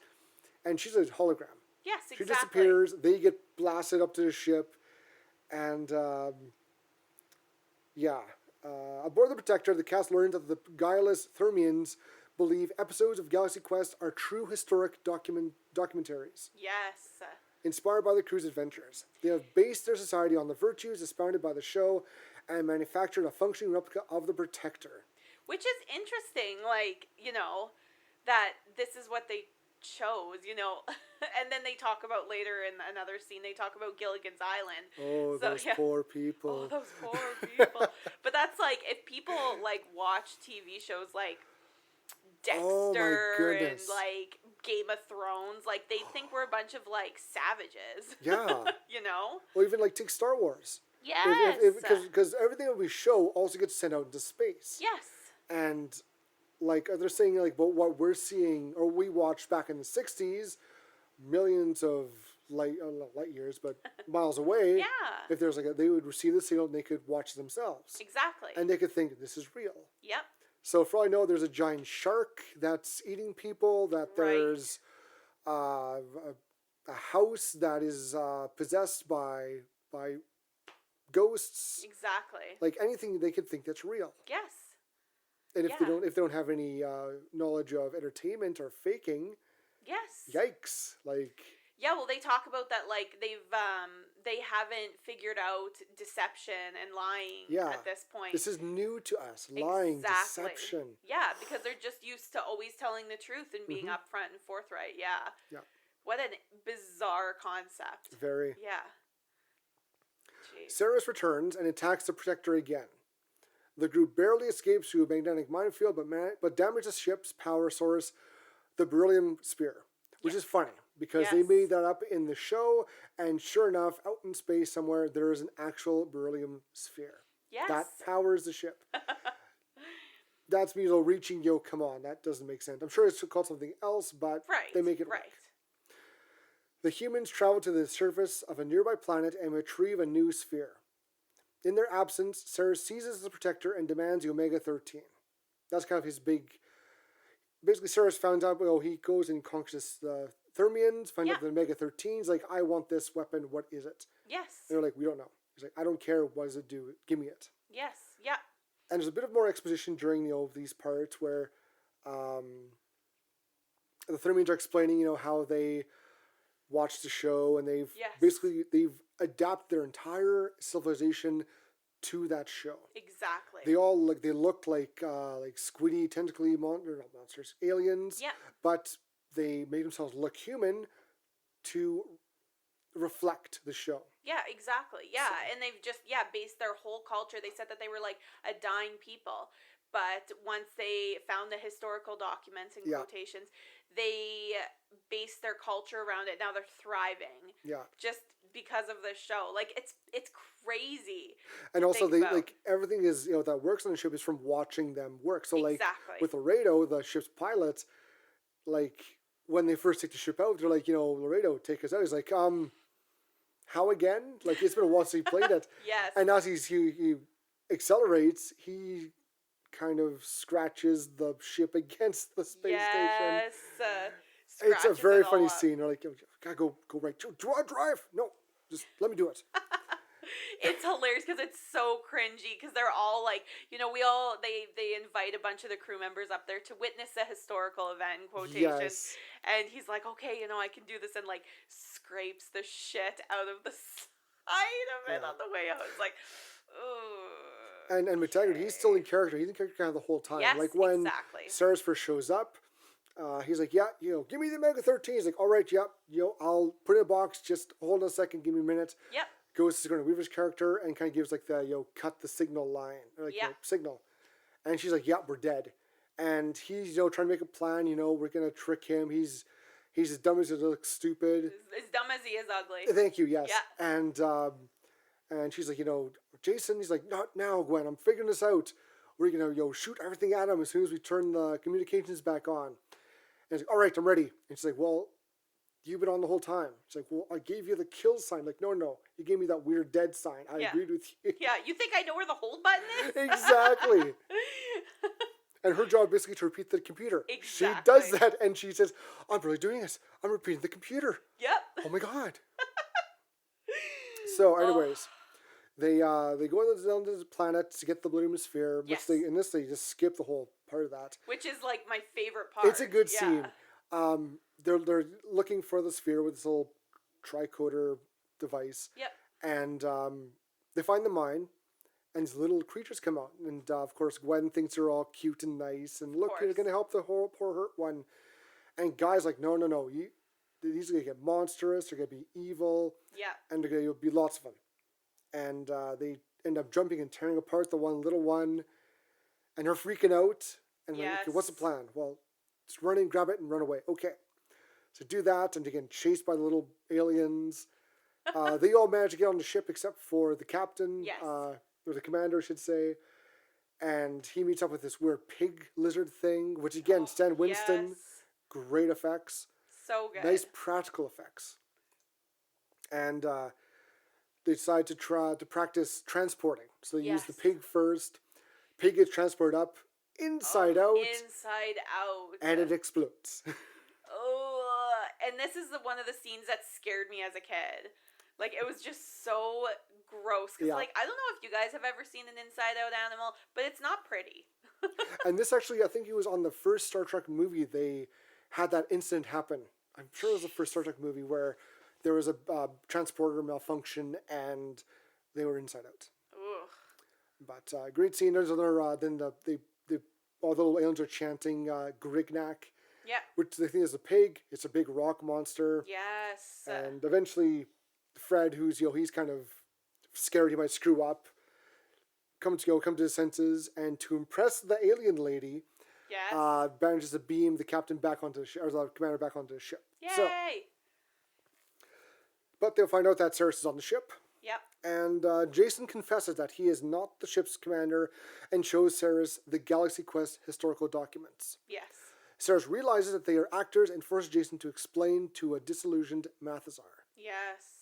And she's a hologram. Yes, She exactly. disappears. They get blasted up to the ship, and aboard the Protector, the cast learns that the guileless Thermians believe episodes of Galaxy Quest are true historic documentaries, Yes. inspired by the crew's adventures. They have based their society on the virtues expounded by the show and manufactured a functioning replica of the Protector. Which is interesting, like, that this is what they chose, and then they talk about later in another scene, they talk about Gilligan's Island. Oh, those poor people. Oh, those poor people. But that's like, if people, like, watch TV shows like Dexter and, like, Game of Thrones, like, they think we're a bunch of, like, savages. Yeah. Or even, like, take Star Wars. Yes. Because everything that we show also gets sent out into space. Yes. And, like, they're saying, like, but what we're seeing, or we watched back in the 60s, millions of light years, but miles away. Yeah. If there's, like, they would receive the signal and they could watch themselves. Exactly. And they could think, this is real. Yep. So for all I know, there's a giant shark that's eating people, that there's a house that is possessed by ghosts. Exactly. Like anything they could think that's real. Yes. And if they don't have any knowledge of entertainment or faking, yes. Yikes. Like yeah, well, they talk about that, like, they haven't figured out deception and lying at this point. This is new to us. Lying, deception. Yeah, because they're just used to always telling the truth and being upfront and forthright. Yeah. Yeah. What a bizarre concept. Very. Yeah. Jeez. Ceres returns and attacks the Protector again. The group barely escapes through a magnetic minefield, but damages the ship's power source, the beryllium sphere, which is funny. Because they made that up in the show, and sure enough, out in space somewhere, there is an actual beryllium sphere. Yes. That powers the ship. That's me, reaching, come on, that doesn't make sense. I'm sure it's called something else, but they make it work. The humans travel to the surface of a nearby planet and retrieve a new sphere. In their absence, Ceres seizes the Protector and demands the Omega-13. That's kind of his big... Basically, Ceres found out, he goes and conquers the Thermians, find out the Omega-13's, like, I want this weapon, what is it? Yes. And they're like, we don't know. He's like, I don't care, what does it do? Give me it. Yes, yeah. And there's a bit of more exposition during, these parts where the Thermians are explaining, how they watched the show, and they've adapted their entire civilization to that show. Exactly. They all looked like squiddy, tentacly monsters, aliens. Yeah. But they made themselves look human to reflect the show. Yeah, exactly. Yeah, and they've just based their whole culture. They said that they were like a dying people, but once they found the historical documents and quotations, they based their culture around it. Now they're thriving. Yeah. Just because of the show. Like it's crazy. And also they everything is that works on the ship is from watching them work. So like with Laredo, the ship's pilot, like when they first take the ship out, they're like, Laredo, take us out. He's like, how again? Like it's been a while since he played it. Yes. And as he accelerates, he kind of scratches the ship against the space station. Yes. It's a very funny scene. They're like, gotta go right. Drive. No, just let me do it. It's hilarious because it's so cringy because they're all like, they invite a bunch of the crew members up there to witness a historical event in quotations. Yes. And he's like, okay, I can do this, and like scrapes the shit out of the side of it on the way out. It's like, ooh. And McTaggart, he's still in character. He's in character kind of the whole time. Yes, like when Ceres first shows up, He's like, yeah, give me the omega-13. He's like, all right, yep, I'll put it in a box. Just hold on a second, give me a minute. Yep. Goes to Sigourney Weaver's character and kind of gives like the, cut the signal line. Or like, signal. And she's like, yeah, we're dead. And he's, trying to make a plan, we're going to trick him. He's as dumb as he looks stupid. As dumb as he is ugly. Thank you, yes. Yeah. And she's like, Jason, he's like, not now, Gwen, I'm figuring this out. We're going to, shoot everything at him as soon as we turn the communications back on. And he's like, all right, I'm ready. And she's like, well, you've been on the whole time. She's like, well, I gave you the kill sign. Like, no, you gave me that weird dead sign. I agreed with you. Yeah, you think I know where the hold button is? Exactly. And her job basically to repeat the computer. Exactly. She does that, and she says, I'm really doing this. I'm repeating the computer. Yep. Oh my god. So, anyways, they go down to the planet to get the Blue Sphere, which they just skip the whole part of that. Which is like my favorite part. It's a good scene. They're looking for the sphere with this little tricorder device. Yep. And they find the mine, and these little creatures come out. And of course, Gwen thinks they're all cute and nice. And look, you're going to help the poor hurt one. And Guy's like, no. These are going to get monstrous. They're going to be evil. Yeah. And they're going to be lots of them. And they end up jumping and tearing apart the one little one. And they're freaking out. And like, okay, what's the plan? Well, just run in, grab it, and run away. Okay. So do that, and they get chased by the little aliens. They all manage to get on the ship except for the captain. Yes. Or the commander, I should say. And he meets up with this weird pig lizard thing, which again, Stan Winston, yes. Great effects. So good. Nice practical effects. And they decide to try to practice transporting. So they use the pig first. Pig gets transported up, inside out. Inside out. And it explodes. And this is one of the scenes that scared me as a kid. Like, it was just so gross. Because, like, I don't know if you guys have ever seen an inside-out animal, but it's not pretty. And this actually, I think it was on the first Star Trek movie, they had that incident happen. I'm sure it was the first Star Trek movie where there was a transporter malfunction and they were inside out. Ugh. But great scene. There's another, then all the little aliens are chanting Grignac. Yeah. Which they think is a pig. It's a big rock monster. Yes. And eventually, Fred, who's he's kind of scared he might screw up, come to his senses, and to impress the alien lady, manages to beam the captain back onto the ship, or the commander back onto the ship. Yay! So, but they'll find out that Ceres is on the ship. Yep. And Jason confesses that he is not the ship's commander and shows Ceres the Galaxy Quest historical documents. Yes. Ceres realizes that they are actors and forces Jason to explain to a disillusioned Mathazar. Yes.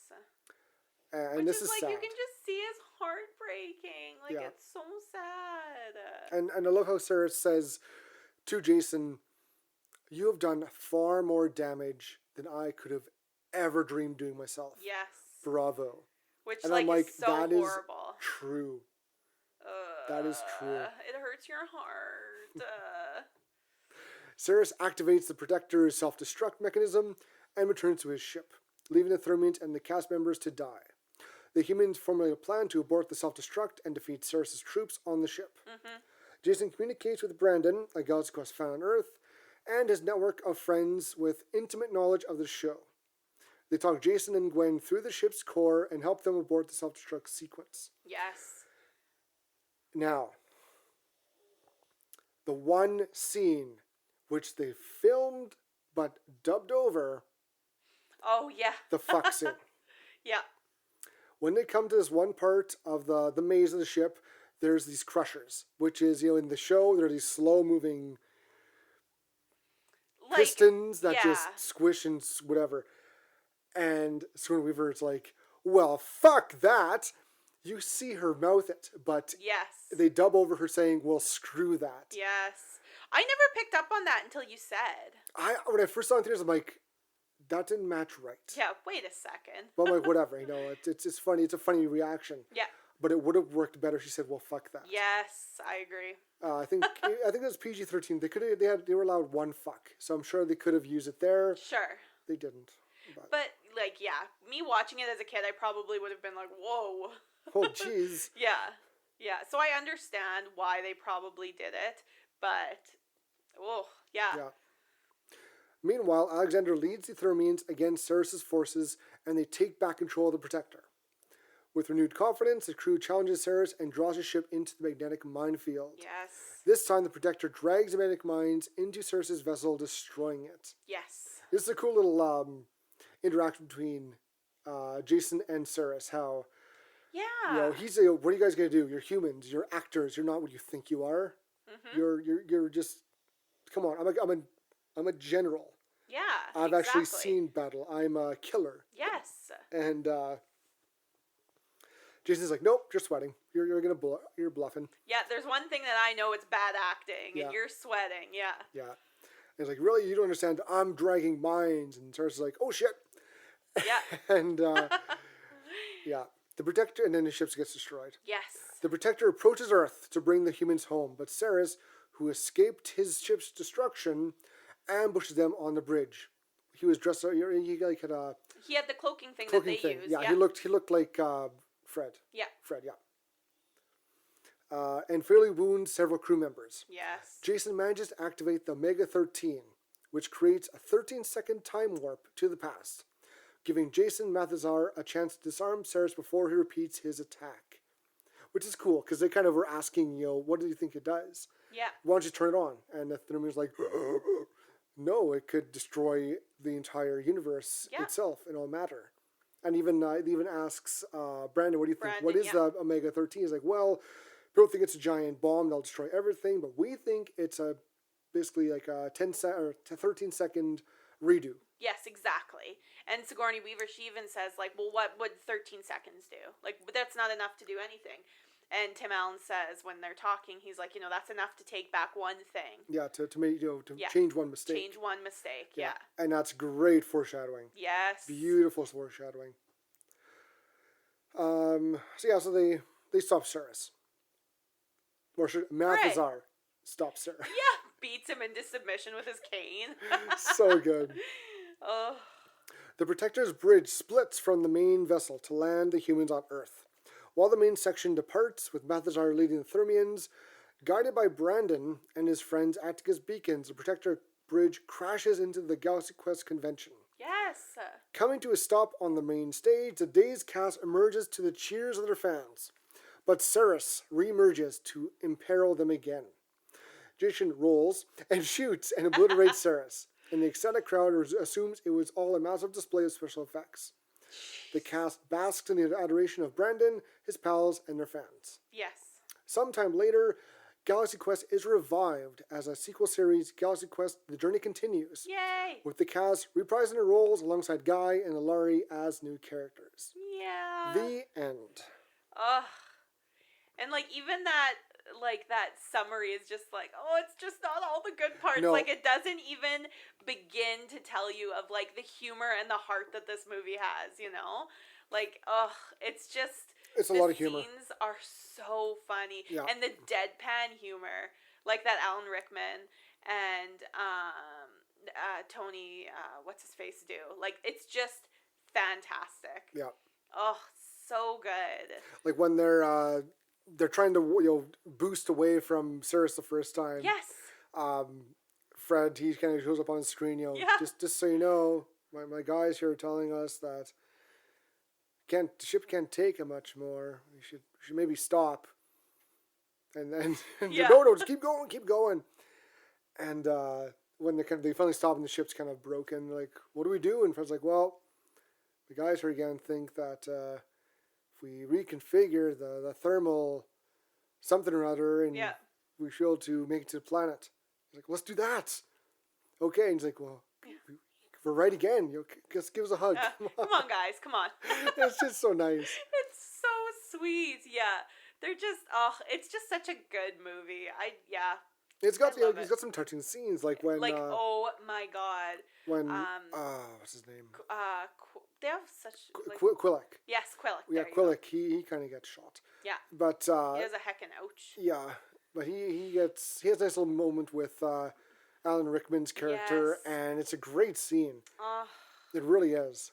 And which this is like, sad. you can just see his heart breaking. Like, it's so sad. And I love how Ceres says to Jason, you have done far more damage than I could have ever dreamed doing myself. Yes. Bravo. Which, and like, I'm like, is so that horrible. Is true. That is true. It hurts your heart. Ceres activates the Protector's self-destruct mechanism and returns to his ship, leaving the Thermians and the cast members to die. The humans formulate a plan to abort the self-destruct and defeat Ceres' troops on the ship. Mm-hmm. Jason communicates with Brandon, a Galaxy Quest fan on Earth, and his network of friends with intimate knowledge of the show. They talk Jason and Gwen through the ship's core and help them abort the self-destruct sequence. Yes. Now, the one scene which they filmed but dubbed over. Oh, yeah. The fuck scene. Yeah. When they come to this one part of the maze of the ship, there's these crushers, which is, in the show, there are these slow-moving pistons that just squish and whatever. And Sigourney Weaver is like, well, fuck that. You see her mouth it, but they dub over her saying, well, screw that. Yes. I never picked up on that until you said. When I first saw it in theaters, I'm like, that didn't match right. Yeah, wait a second. But I'm like, whatever, it's just funny. It's a funny reaction. Yeah. But it would have worked better if she said, well, fuck that. Yes, I agree. I think it was PG-13. They were allowed one fuck. So I'm sure they could have used it there. Sure. They didn't. But me watching it as a kid, I probably would have been like, whoa. Oh, jeez. Yeah. So I understand why they probably did it, but, yeah. Meanwhile, Alexander leads the Thermians against Ceres' forces, and they take back control of the Protector. With renewed confidence, the crew challenges Ceres and draws his ship into the magnetic minefield. Yes. This time, the Protector drags the magnetic mines into Ceres' vessel, destroying it. Yes. This is a cool little interaction between Jason and Ceres. How, he's what are you guys gonna do? You're humans. You're actors. You're not what you think you are. Mm-hmm. You're just. Come on. I'm a general. Yeah. I've actually seen battle. I'm a killer. Yes. And Jason's like, nope, you're sweating. You're bluffing. Yeah, there's one thing that I know, it's bad acting, and you're sweating. Yeah. Yeah. And he's like, really, you don't understand? I'm dragging mines. And Ceres is like, oh shit. Yeah. And yeah, the Protector, and then the ship gets destroyed. Yes. The Protector approaches Earth to bring the humans home, but Ceres, who escaped his ship's destruction, ambushes them on the bridge. He was dressed. He had the cloaking thing that they use. Yeah, he looked like Fred. Yeah. Fred. Yeah. And fairly wounds several crew members. Yes. Jason manages to activate the Omega-13, which creates a 13-second time warp to the past, giving Jason Mathazar a chance to disarm Ceres before he repeats his attack. Which is cool, because they kind of were asking, what do you think it does? Yeah. Why don't you turn it on? And the Thermian's like, no, it could destroy the entire universe itself in all matter. And even asks Brandon, what do you think? What is the Omega-13? He's like, well, people think it's a giant bomb that'll destroy everything, but we think it's basically like a 13-second redo. Yes, exactly. And Sigourney Weaver, she even says, like, well, what would 13 seconds do? Like, that's not enough to do anything. And Tim Allen says, when they're talking, he's like, that's enough to take back one thing. Yeah, to make, change one mistake. Change one mistake, yeah. And that's great foreshadowing. Yes. Beautiful foreshadowing. So they stop Ceres. Or should Mathazar stop Ceres. Yeah, beats him into submission with his cane. So good. Oh. The Protector's bridge splits from the main vessel to land the humans on Earth. While the main section departs, with Mathazar leading the Thermians, guided by Brandon and his friends acting as beacons, the Protector bridge crashes into the Galaxy Quest convention. Yes. Coming to a stop on the main stage, the dazed cast emerges to the cheers of their fans. But Ceres re-emerges to imperil them again. Jason rolls and shoots and obliterates Ceres, and the ecstatic crowd assumes it was all a massive display of special effects. The cast basks in the adoration of Brandon, his pals, and their fans. Yes. Sometime later, Galaxy Quest is revived as a sequel series, Galaxy Quest: The Journey Continues. Yay! With the cast reprising their roles alongside Guy and Ilari as new characters. Yeah. The end. Ugh. And even that summary is just like, it's just not all the good parts. No. It doesn't even begin to tell you of the humor and the heart that this movie has, it's just, it's a lot of humor. The scenes are so funny. Yeah. And the deadpan humor, that Alan Rickman and Tony, what's his face do. It's just fantastic. Yeah. Oh, so good. When they're trying to boost away from Ceres the first time. Yes. Fred, he kind of shows up on the screen. Just so you know, my guys here are telling us that the ship can't take it much more. We should maybe stop. And then no, just keep going. And when they finally stop and the ship's kind of broken, what do we do? And Fred's like, well, the guys here again think that if we reconfigure the thermal something or other, and we should be able to make it to the planet. He's like, let's do that. Okay, and he's like, well, we're right again. Just give us a hug. Come on, guys, come on. It's just so nice. It's so sweet. Yeah, they're just it's just such a good movie. It's got some touching scenes, when oh my god, when what's his name? They have such Quillick. Yes, Quillick. Yeah, Quillick. He kind of gets shot. Yeah. But he has a heckin' ouch. Yeah, but he has a nice little moment with Alan Rickman's character, and it's a great scene. It really is.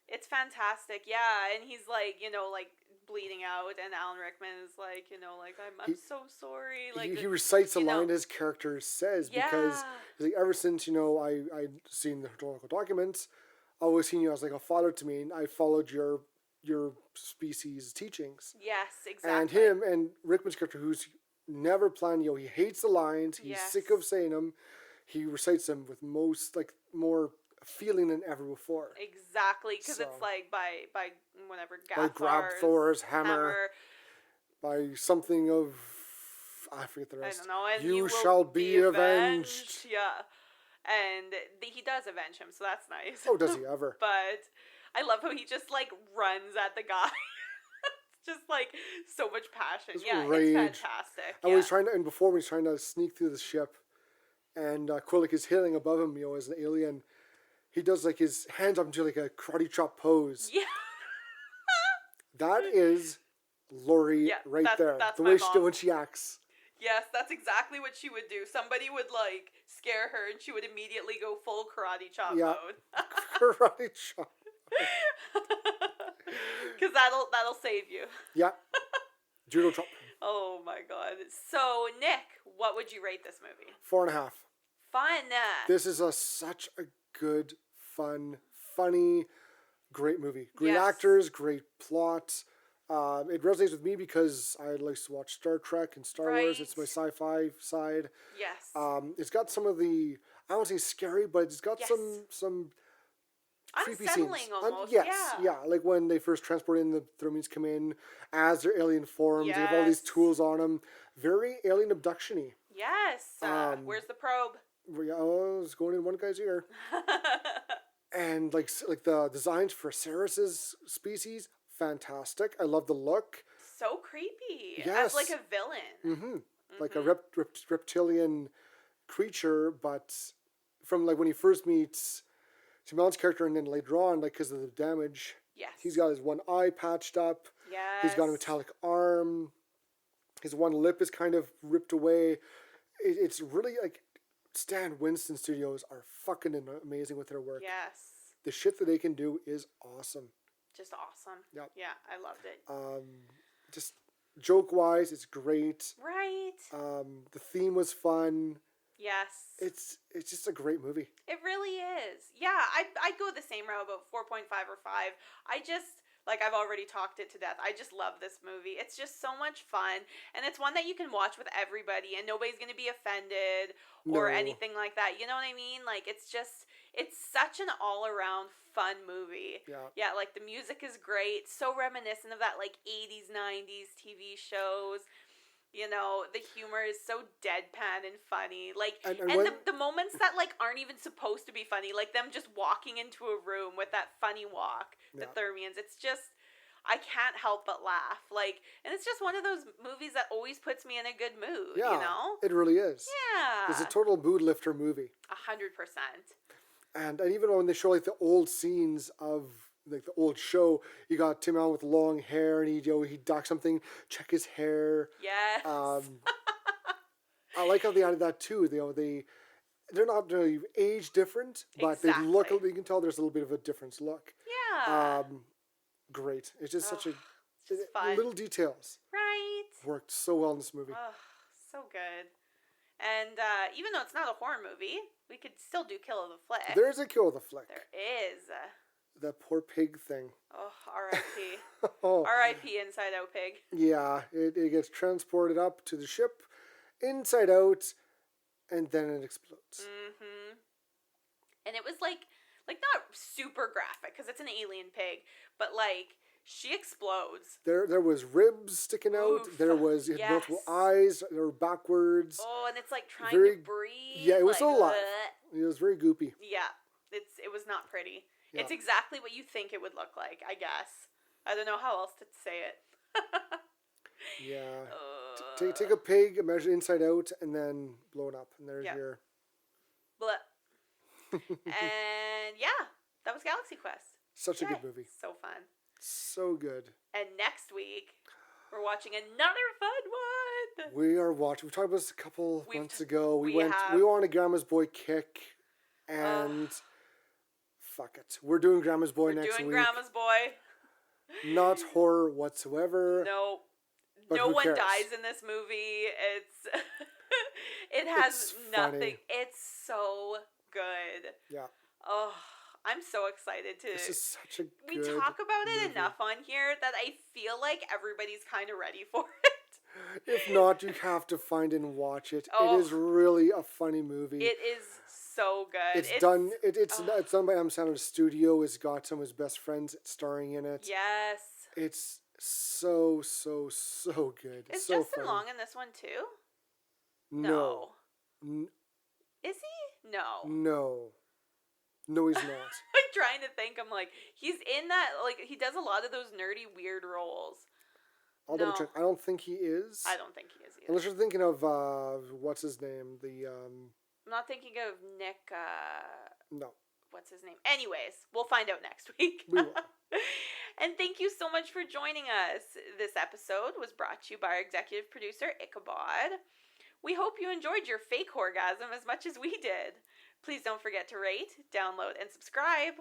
It's fantastic. Yeah, and he's bleeding out, and Alan Rickman is like, you know, like, I'm so sorry. Like, he recites a you know, line his character says because he's like, ever since, you know, I'd seen the historical documents, I always seen you as like a father to me, and I followed your species' teachings. Yes, exactly. And him and Rickman's character, who's never planned, you know, he hates the lines, he's sick of saying them, he recites them with more feeling than ever before. Exactly, because it's like by whatever by grab Thor's hammer, by something of, I forget the rest. I don't know. And you shall be avenged. Yeah, and he does avenge him, so that's nice. Oh, does he ever? But I love how he just like runs at the guy. It's just like so much passion. Rage. It's fantastic. And before when he's trying to sneak through the ship, and Quillick is hitting above him, you know, as an alien. He does like his hands up into like a karate chop pose. Yeah. That is Laurie right there. That's the way mom. when she acts. Yes, that's exactly what she would do. Somebody would like scare her, and she would immediately go full karate chop mode. Karate chop. Because that'll save you. Yeah. Judo chop. Oh my god. So Nick, what would you rate this movie? 4.5. Fun. This is such a good, fun, funny, great movie. Great actors, great plot. It resonates with me because I like to watch Star Trek and Star Wars. It's my sci-fi side. Yes. It's got some of the, I don't want to say scary, but it's got some creepy scenes. Unsettling almost. Yeah. Like when they first transport in, the Thermians come in as their alien forms. They have all these tools on them. Very alien abduction-y. Yes. Where's the probe? Oh, it's going in one guy's ear. And like the designs for Ceres's species, fantastic. I love the look. So creepy. Yes. As like a villain. Like a reptilian creature, but from like when he first meets Timon's character, and then later on, like because of the damage, he's got his one eye patched up. Yes. He's got a metallic arm. His one lip is kind of ripped away. It's really like Stan Winston Studios are fucking amazing with their work. Yes. The shit that they can do is awesome. Just awesome. Yep. Yeah, I loved it. Just joke-wise, it's great. Right. The theme was fun. Yes. It's just a great movie. It really is. Yeah, I'd go the same route, about 4.5 or 5. I just, like I've already talked it to death, I just love this movie. It's just so much fun, and it's one that you can watch with everybody, and nobody's going to be offended or anything like that. You know what I mean? Like, it's such an all-around fun movie. Yeah, like the music is great, so reminiscent of that like 80s, 90s TV shows. You know, the humor is so deadpan and funny. Like, and the moments that, like, aren't even supposed to be funny, like them just walking into a room with that funny walk, the Thermians, it's just, I can't help but laugh. Like, and it's just one of those movies that always puts me in a good mood, you know? It really is. Yeah. It's a total mood lifter movie. 100%. And even when they show, like, the old scenes of, like, the old show, you got Tim Allen with long hair, and he ducks something, check his hair. Yes. I like how they added that too. They're not really age different, but they look. You can tell there's a little bit of a difference look. Yeah. Great. It's just such fun. Little details. Right. Worked so well in this movie. Oh, so good. And even though it's not a horror movie, we could still do Kill of the Flick. There's a Kill of the Flick. There is. That poor pig thing. Oh, R.I.P. R.I.P. Inside Out Pig. Yeah, it gets transported up to the ship, inside out, and then it explodes. Mm-hmm. And it was like not super graphic, because it's an alien pig, but like, she explodes. There was ribs sticking out. Oof. There was multiple eyes. They were backwards. Oh, and it's like trying to breathe. Yeah, it was like, so alive. It was very goopy. Yeah, it was not pretty. Yeah. It's exactly what you think it would look like, I guess. I don't know how else to say it. Yeah. Take a pig, measure inside out, and then blow it up. And there's your... Blah. And yeah, that was Galaxy Quest. Such a good movie. So fun. So good. And next week, we're watching another fun one. We talked about this a couple months ago. We were on a Grandma's Boy kick, and fuck it. We're doing Grandma's Boy next week. We're doing Grandma's Boy. Not horror whatsoever. No. But No who one cares? dies in this movie. It's it has It's nothing. funny. It's so good. Yeah. Oh, I'm so excited to. This is such a good We talk about it movie. enough on here that I feel like everybody's kind of ready for it. If not, you have to find and watch it. Oh. It is really a funny movie. It is so good. It's done. It's done by Adam Sandler's studio. It's got some of his best friends starring in it. Yes. It's so good. Is so Justin funny. Long in this one too? No. Is he? No. No, he's not. I'm trying to think. I'm like, he's in that. Like, he does a lot of those nerdy, weird roles. I'll double check. I don't think he is. I don't think he is either. Unless you're thinking of what's his name? I'm not thinking of Nick. No. What's his name? Anyways, we'll find out next week. We will. And thank you so much for joining us. This episode was brought to you by our executive producer, Ichabod. We hope you enjoyed your fake horgasm as much as we did. Please don't forget to rate, download, and subscribe.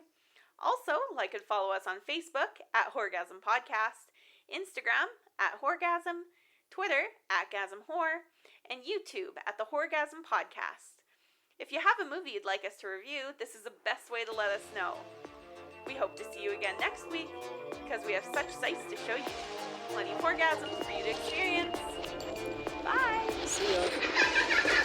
Also, like and follow us on Facebook at Horror-gasm Podcast, Instagram at Horror-gasm, Twitter at GasmHorror, and YouTube at the Horror-gasm Podcast. If you have a movie you'd like us to review, this is the best way to let us know. We hope to see you again next week, because we have such sights to show you. Plenty of orgasms for you to experience. Bye! See ya.